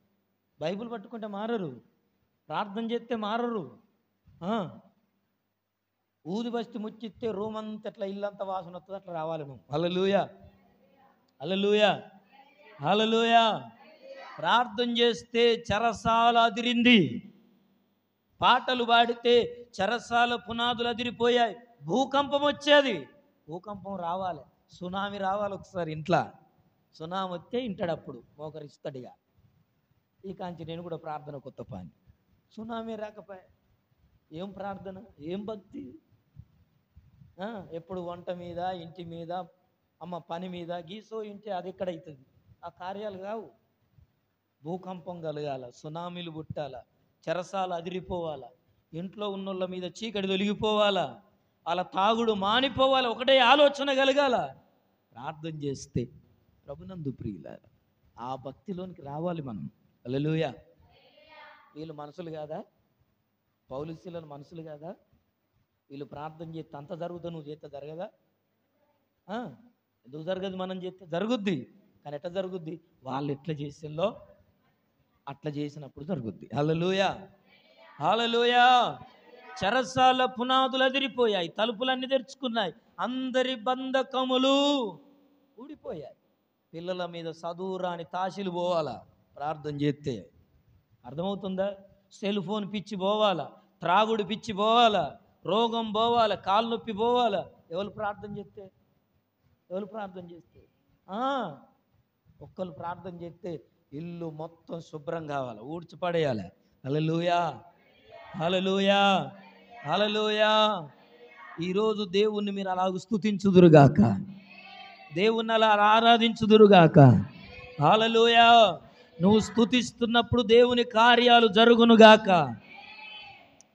బైబిల్ పట్టుకుంటే మారరు, ప్రార్థన చేస్తే మారరు. ఊది బస్తి ముచ్చిస్తే రూమ్ అంతా ఎట్లా ఇల్లంతా వాసన వస్తుంది, అట్లా రావాలి మేము. హల్లెలూయా, హల్లెలూయా, హల్లెలూయా. ప్రార్థన చేస్తే చెరసాల అదిరింది, పాటలు పాడితే చెరసాల పునాదులు అదిరిపోయాయి. భూకంపం వచ్చేది, భూకంపం రావాలి, సునామీ రావాలి. ఒకసారి ఇంట్లో సునామీ వస్తే ఇంటాడప్పుడు మోకరిస్తాడుగా. ఈ కాంచి నేను కూడా ప్రార్థన కొత్త పని. సునామీ రాకపోయా ఏం ప్రార్థన, ఏం భక్తి? ఎప్పుడు వంట మీద, ఇంటి మీద, అమ్మ పని మీద గీసో ఇంటి అది ఎక్కడవుతుంది? ఆ కార్యాలు కావు. భూకంపం కలగాల, సునామీలు పుట్టాల, చెరసాల అదిరిపోవాలా, ఇంట్లో ఉన్నోళ్ళ మీద చీకటి తొలగిపోవాలా, అలా తాగుడు మానిపోవాలి, ఒకటే ఆలోచన కలగాల. ప్రార్థన చేస్తే ప్రభునందు ప్రియులారా ఆ భక్తిలోనికి రావాలి మనం. హల్లెలూయా. వీళ్ళు మనుషులు కాదా? పౌలు శీలలు మనుషులు కాదా? వీళ్ళు ప్రార్థన చేస్తే అంత జరుగుతుంది, నువ్వు చేస్తే జరగదా? ఎందుకు జరగదు? మనం చేస్తే జరుగుద్ది. కానీ ఎట్లా జరుగుద్ది? వాళ్ళు ఎట్లా చేసేలో అట్లా చేసినప్పుడు జరుగుద్ది. హల్లెలూయా, హల్లెలూయా. చెరసాల పునాదులు అదిరిపోయాయి, తలుపులన్నీ తెరుచుకున్నాయి, అందరి బంధకములు ఊడిపోయాయి. పిల్లల మీద చదువు రాని తాశీలు పోవాలా ప్రార్థన చేస్తే? అర్థమవుతుందా? సెల్ ఫోన్ పిచ్చి పోవాలా, త్రాగుడు పిచ్చి పోవాలా, రోగం పోవాలా, కాలు నొప్పి పోవాలా. ఎవరు ప్రార్థన చేస్తే ఒక్కరు ప్రార్థన చేస్తే ఇల్లు మొత్తం శుభ్రం కావాలి, ఊడ్చిపడేయాలి. హల్లెలూయా, హల్లెలూయా, హల్లెలూయా. ఈరోజు దేవుణ్ణి మీరు అలాగ స్తుతించుదురుగాక, దేవుణ్ణి అలా ఆరాధించుదురుగాక. హల్లెలూయా. నువ్వు స్తుతిస్తున్నప్పుడు దేవుని కార్యాలు జరుగునుగాక.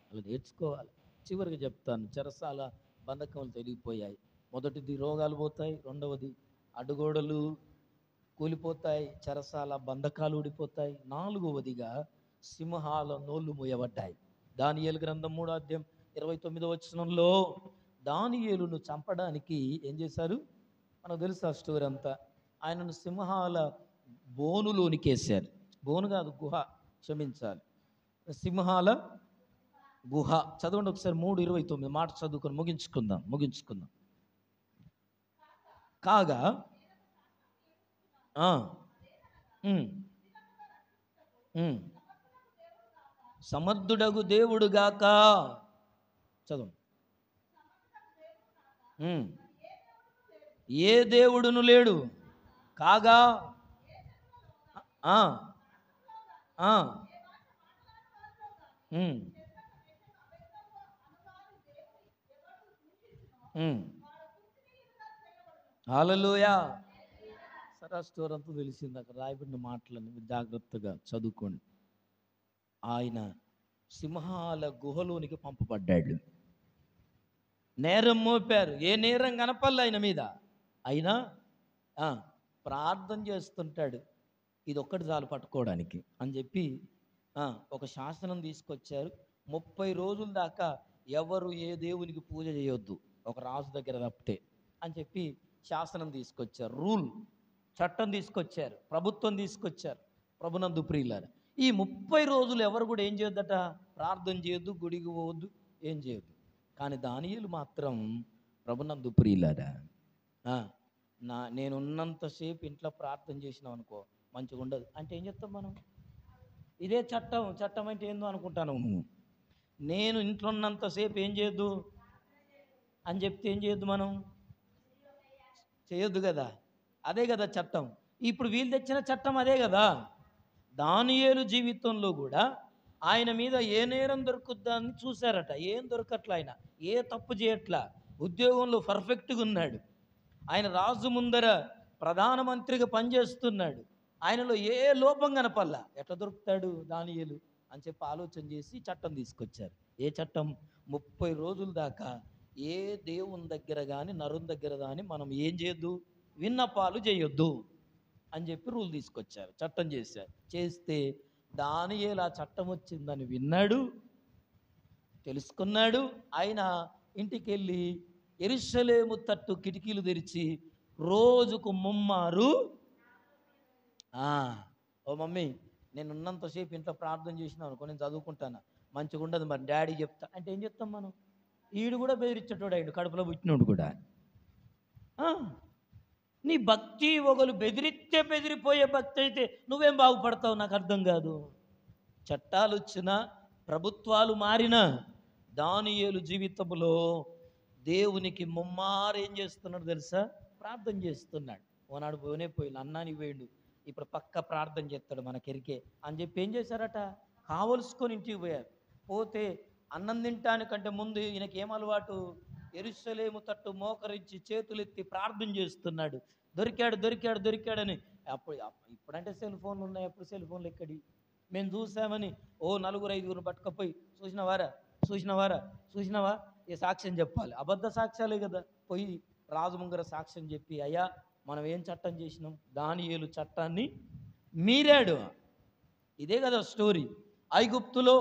అలా నేర్చుకోవాలి. చివరికి చెప్తాను, చెరసాల బంధకములు తొలగిపోయాయి. మొదటిది రోగాలు పోతాయి, రెండవది అడ్డుగోడలు కూలిపోతాయి, చెరసాల బంధకాలు ఊడిపోతాయి, నాలుగవదిగా సింహాల నోళ్ళు మూయబడ్డాయి. దానియేలు గ్రంథం 3వ అధ్యాయం 29వ వచనంలో దానియేలును చంపడానికి ఏం చేశారు మనకు తెలుసు ఆ స్టోరీ అంతా. ఆయనను సింహాల బోనులోనికి వేశారు. బోను కాదు, గుహ, క్షమించాలి, సింహాల గుహ. చదవండి ఒకసారి 3:29 మాట చదువుకొని ముగించుకుందాం. కాగా సమర్థుడగు దేవుడుగాక, చదువు, ఏ దేవుడును లేడు. కాగా హల్లెలూయా. సరే, స్టోర్ అంతా తెలిసింది. అక్కడ రాయబడిన మాటలను జాగ్రత్తగా చదువుకోండి. ఆయన సింహాల గుహలోనికి పంపబడ్డాడు. నేరం మోపారు, ఏ నేరం కనపల్ల ఆయన మీద. అయినా ప్రార్థన చేస్తుంటాడు. ఇది ఒక్కటి చాలు పట్టుకోవడానికి అని చెప్పి ఒక శాసనం తీసుకొచ్చారు. 30 రోజుల దాకా ఎవరు ఏ దేవునికి పూజ చేయొద్దు, ఒక రాజు దగ్గర తప్పితే అని చెప్పి శాసనం తీసుకొచ్చారు. రూల్, చట్టం తీసుకొచ్చారు, ప్రభుత్వం తీసుకొచ్చారు. ప్రభునందు ప్రియులారా, ఈ 30 రోజులు ఎవరు కూడా ఏం చేయొద్దట, ప్రార్థన చేయొద్దు, గుడికి పోవద్దు, ఏం చేయొద్దు. కానీ దానియేలు మాత్రం, ప్రభునందు ప్రియులారా, నేనున్నంతసేపు ఇంట్లో ప్రార్థన చేసినాం అనుకో మంచిగా ఉండదు అంటే ఏం చెప్తాం మనం? ఇదే చట్టం అంటే ఏందో అనుకుంటాను. నేను ఇంట్లో ఉన్నంతసేపు ఏం చేయొద్దు అని చెప్తే ఏం చేయొద్దు, మనం చేయొద్దు కదా. అదే కదా చట్టం. ఇప్పుడు వీళ్ళు తెచ్చిన చట్టం అదే కదా. దానియేలు జీవితంలో కూడా ఆయన మీద ఏ నేరం దొరుకుద్దా అని చూశారట. ఏం దొరకట్లా, ఆయన ఏ తప్పు చేయట్లా, ఉద్యోగంలో పర్ఫెక్ట్గా ఉన్నాడు. ఆయన రాజు ముందర ప్రధానమంత్రిగా పనిచేస్తున్నాడు. ఆయనలో ఏ లోపం కనపల్లా. ఎట్లా దొరుకుతాడు దానియేలు అని చెప్పి ఆలోచన చేసి చట్టం తీసుకొచ్చారు. ఏ చట్టం? 30 రోజుల దాకా ఏ దేవుని దగ్గర కానీ నరుని దగ్గర కానీ మనం ఏం చేయొద్దు, విన్నపాలు చేయొద్దు అని చెప్పి రూల్ తీసుకొచ్చారు, చట్టం చేశారు. చేస్తే దానియేలు ఆ చట్టం వచ్చిందని విన్నాడు, తెలుసుకున్నాడు. ఆయన ఇంటికి వెళ్ళి యెరూషలేము తట్టు కిటికీలు తెరిచి రోజుకు 3 మారు, ఓ మమ్మీ, నేను ఉన్నంతసేపు ఇంట్లో ప్రార్థన చేసినాను అనుకో, నేను చదువుకుంటాను, మంచిగా ఉండదు, మరి డాడీ చెప్తా అంటే ఏం చెప్తాం మనం? ఈడు కూడా బెదిరించేటోడు అయ్యాడు, కడుపులో పుట్టినోడు కూడా. నీ భక్తి ఒకరు బెదిరిస్తే బెదిరిపోయే భక్తి అయితే నువ్వేం బాగుపడతావు? నాకు అర్థం కాదు. చట్టాలు వచ్చినా, ప్రభుత్వాలు మారినా, దానియేలు జీవితంలో దేవునికి ముమ్మారు ఏం చేస్తున్నాడు తెలుసా? ప్రార్థన చేస్తున్నాడు. ఓనాడు పోయి అన్నానికి పోయిండు, ఇప్పుడు పక్క ప్రార్థన చేస్తాడు మనకెరికే అని చెప్పి ఏం చేశారట, కావలసుకొని ఇంటికి పోయారు. పోతే అన్నం తింటానికంటే ముందు ఈయనకి ఏం అలవాటు, యెరూషలేము తట్టు మోకరించి చేతులెత్తి ప్రార్థన చేస్తున్నాడు. దొరికాడని. ఇప్పుడంటే సెల్ ఫోన్లు ఉన్నాయి, అప్పుడు సెల్ ఫోన్లు ఎక్కడి? మేము చూసామని 4-5 పట్టుకపోయి చూసినావా ఏ సాక్ష్యం చెప్పాలి? అబద్ధ సాక్ష్యాలే కదా. పోయి రాజు ముంగర సాక్ష్యం చెప్పి, అయ్యా మనం ఏం చట్టం చేసినాం? దానియేలు చట్టాన్ని మీరాడు. ఇదే కదా స్టోరీ. ఐగుప్తులో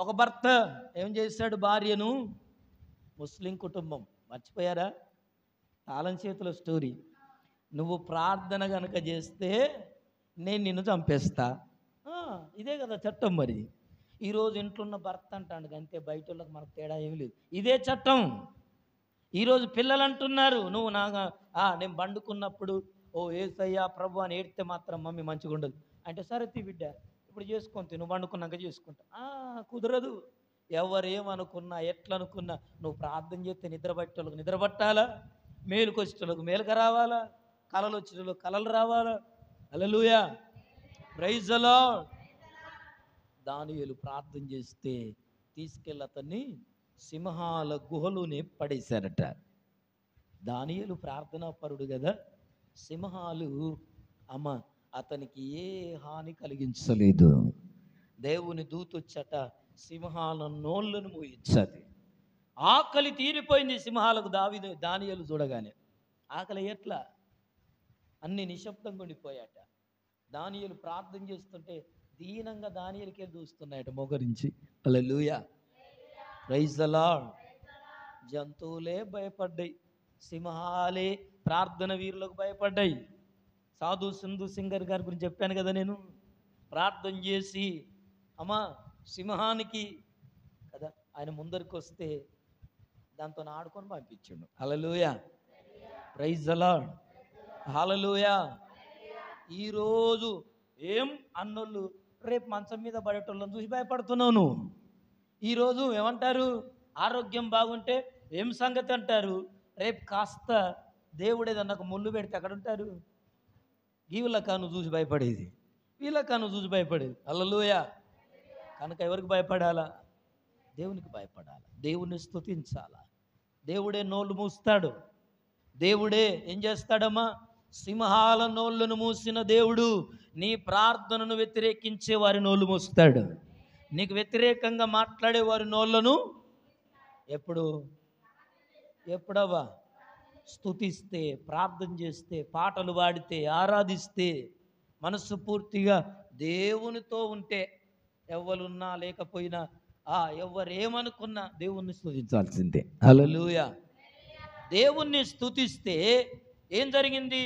ఒక భర్త ఏం చేశాడు? భార్యను, ముస్లిం కుటుంబం, మర్చిపోయారా? తాళం చేతుల స్టోరీ. నువ్వు ప్రార్థన కనుక చేస్తే నేను నిన్ను చంపేస్తా. ఇదే కదా చట్టం. మరి ఈరోజు ఇంట్లో ఉన్న భర్త అంటాడు అంతే, బయట వాళ్ళకి మనకు తేడా ఏమి లేదు. ఇదే చట్టం. ఈరోజు పిల్లలు అంటున్నారు, నువ్వు నేను పండుకున్నప్పుడు యేసయ్యా ప్రభు అని ఏడితే మాత్రం మమ్మీ మంచిగా ఉండదు అంటే, సరే బిడ్డ ఇప్పుడు చేసుకొని నువ్వు వండుకున్నాక చేసుకుంటా. కుదరదు. ఎవరేమనుకున్నా ఎట్లనుకున్నా నువ్వు ప్రార్థన చేస్తే నిద్ర పట్టేళ్ళకు నిద్ర పట్టాలా, మేలుకు వచ్చేటోళ్ళకు మేలుక రావాలా, కలలు వచ్చేటోళ్ళకు కలలు రావాలా. హల్లెలూయా, ప్రైజ్ ది లార్డ్. దానియేలు ప్రార్థన చేస్తే తీసుకెళ్ళి అతన్ని సింహాల గుహలోనే పడేశారట. దానియేలు ప్రార్థనా పరుడు కదా. సింహాలు అతనికి ఏ హాని కలిగించలేదు. దేవుని దూతొచ్చట సింహాల నోళ్ళను మూయించది. ఆకలి తీరిపోయింది సింహాలకు. దానియేలు చూడగానే ఆకలి ఎట్లా అన్ని నిశ్శబ్దంగా ఉండిపోయాట. దానియేలు ప్రార్థన చేస్తుంటే దీనంగా దానియేలుకే చూస్తున్నాయట మోకరించి. హల్లెలూయా, ప్రైజ్ ది లార్డ్. జంతువులే భయపడ్డాయి, సింహాలే ప్రార్థన వీరులకు భయపడ్డాయి. సాధు సింధు సింగర్ గారి గురించి చెప్పాను కదా నేను. ప్రార్థన చేసి సింహానికి కదా ఆయన ముందరికి వస్తే దాంతో ఆడుకొని పంపించాడు. హల్లెలూయా, ప్రైజ్ ది లార్డ్. హల్లెలూయా. ఈరోజు ఏం అన్నోళ్ళు రేపు మంచం మీద పడేటోళ్ళని చూసి భయపడుతున్నావు నువ్వు. ఈరోజు ఏమంటారు, ఆరోగ్యం బాగుంటే ఏం సంగతి అంటారు. రేపు కాస్త దేవుడు ఏదన్నా ఒక ముళ్ళు పెడితే అక్కడ ఉంటారు. వీళ్ళకాను చూసి భయపడేది, వీళ్ళకాను చూసి భయపడేది. హల్లెలూయా. కనుక ఎవరికి భయపడాలా? దేవునికి భయపడాలా, దేవుణ్ణి స్తుతించాలా. దేవుడే నోళ్ళు మూస్తాడు. దేవుడే ఏం చేస్తాడమ్మా? సింహాల నోళ్ళను మూసిన దేవుడు నీ ప్రార్థనను వ్యతిరేకించే వారి నోళ్ళు మూస్తాడు. నీకు వ్యతిరేకంగా మాట్లాడే వారి నోళ్ళను ఎప్పుడవ్వా స్తుతిస్తే, ప్రార్థన చేస్తే, పాటలు పాడితే, ఆరాధిస్తే, మనస్సు పూర్తిగా దేవునితో ఉంటే, ఎవ్వరున్నా లేకపోయినా ఎవ్వరేమనుకున్నా దేవుణ్ణి స్తుతించాల్సిందే. హల్లెలూయా. దేవుణ్ణి స్తుతిస్తే ఏం జరిగింది?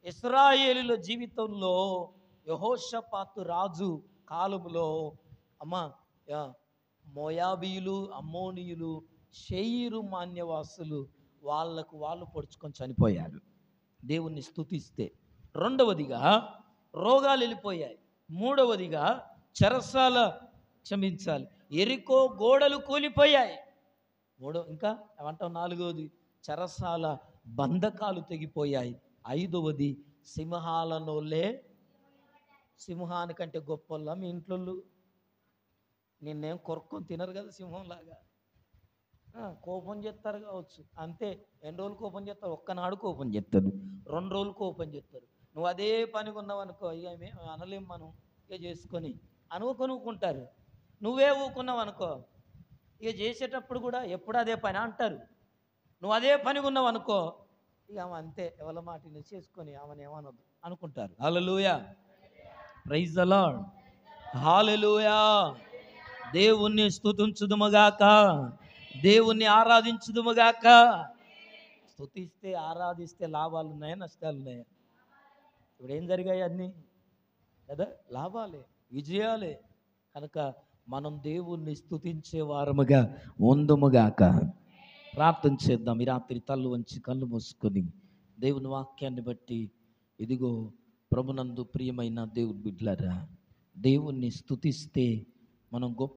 ఇశ్రాయేలుల జీవితంలో యెహోషాపాతు రాజు కాలములో మోయాబీయులు, అమ్మోనీయులు, షెయీరు మాన్యవాసులు వాళ్ళకు వాళ్ళు పొడుచుకొని చనిపోయారు దేవుణ్ణి స్తుతిస్తే. రెండవదిగా రోగాలు వెళ్ళిపోయాయి. మూడవదిగా ఎరికో గోడలు కూలిపోయాయి. ఇంకా ఏమంటాం? నాలుగవది చెరసాల బంధకాలు తెగిపోయాయి. ఐదవది సింహాల నోళ్ళే. సింహానికంటే గొప్పలా మీ ఇంట్లో నిన్నేం కొరుక్కొని తినరు కదా సింహంలాగా. కోపం చేస్తారు కావచ్చు, అంతే. ఎన్ని రోజులు కోపం చేస్తారు? ఒక్కనాడు కోపం చేస్తారు, 2 రోజులు కోపం చేస్తారు. నువ్వు అదే పనికి ఉన్నావు అనుకో, ఇక అనలేం మనం, ఇక చేసుకొని అనుకుంటారు. నువ్వే ఊకున్నావు అనుకో, ఇక చేసేటప్పుడు కూడా ఎప్పుడు అదే పని అంటారు. నువ్వు అదే పని ఉన్నావు అనుకో, ఇక ఆమె అంతే, ఎవరి మాటని చేసుకొని ఆమెను ఏమనొద్దు అనుకుంటారు. హల్లెలూయా, ప్రైజ్ ది లార్డ్. హల్లెలూయా. దేవుణ్ణి స్తుతించుదుముగాక, దేవుణ్ణి ఆరాధించుదుముగాక. స్తుతిస్తే, ఆరాధిస్తే లాభాలు ఉన్నాయా, నష్టాలు ఉన్నాయా? ఇప్పుడు ఏం జరిగాయి? అన్నీ కదా లాభాలే, విజయాలే. కనుక మనం దేవుణ్ణి స్తుతించే వారముగా ఉందుముగాక. ప్రార్థన చేద్దాం. ఈ రాత్రి తల్లు వంచి కళ్ళు మూసుకొని దేవుని వాక్యాన్ని బట్టి, ఇదిగో ప్రభునందు ప్రియమైన దేవుని బిడ్డలారా, దేవుణ్ణి స్తుతిస్తే మనం గొప్ప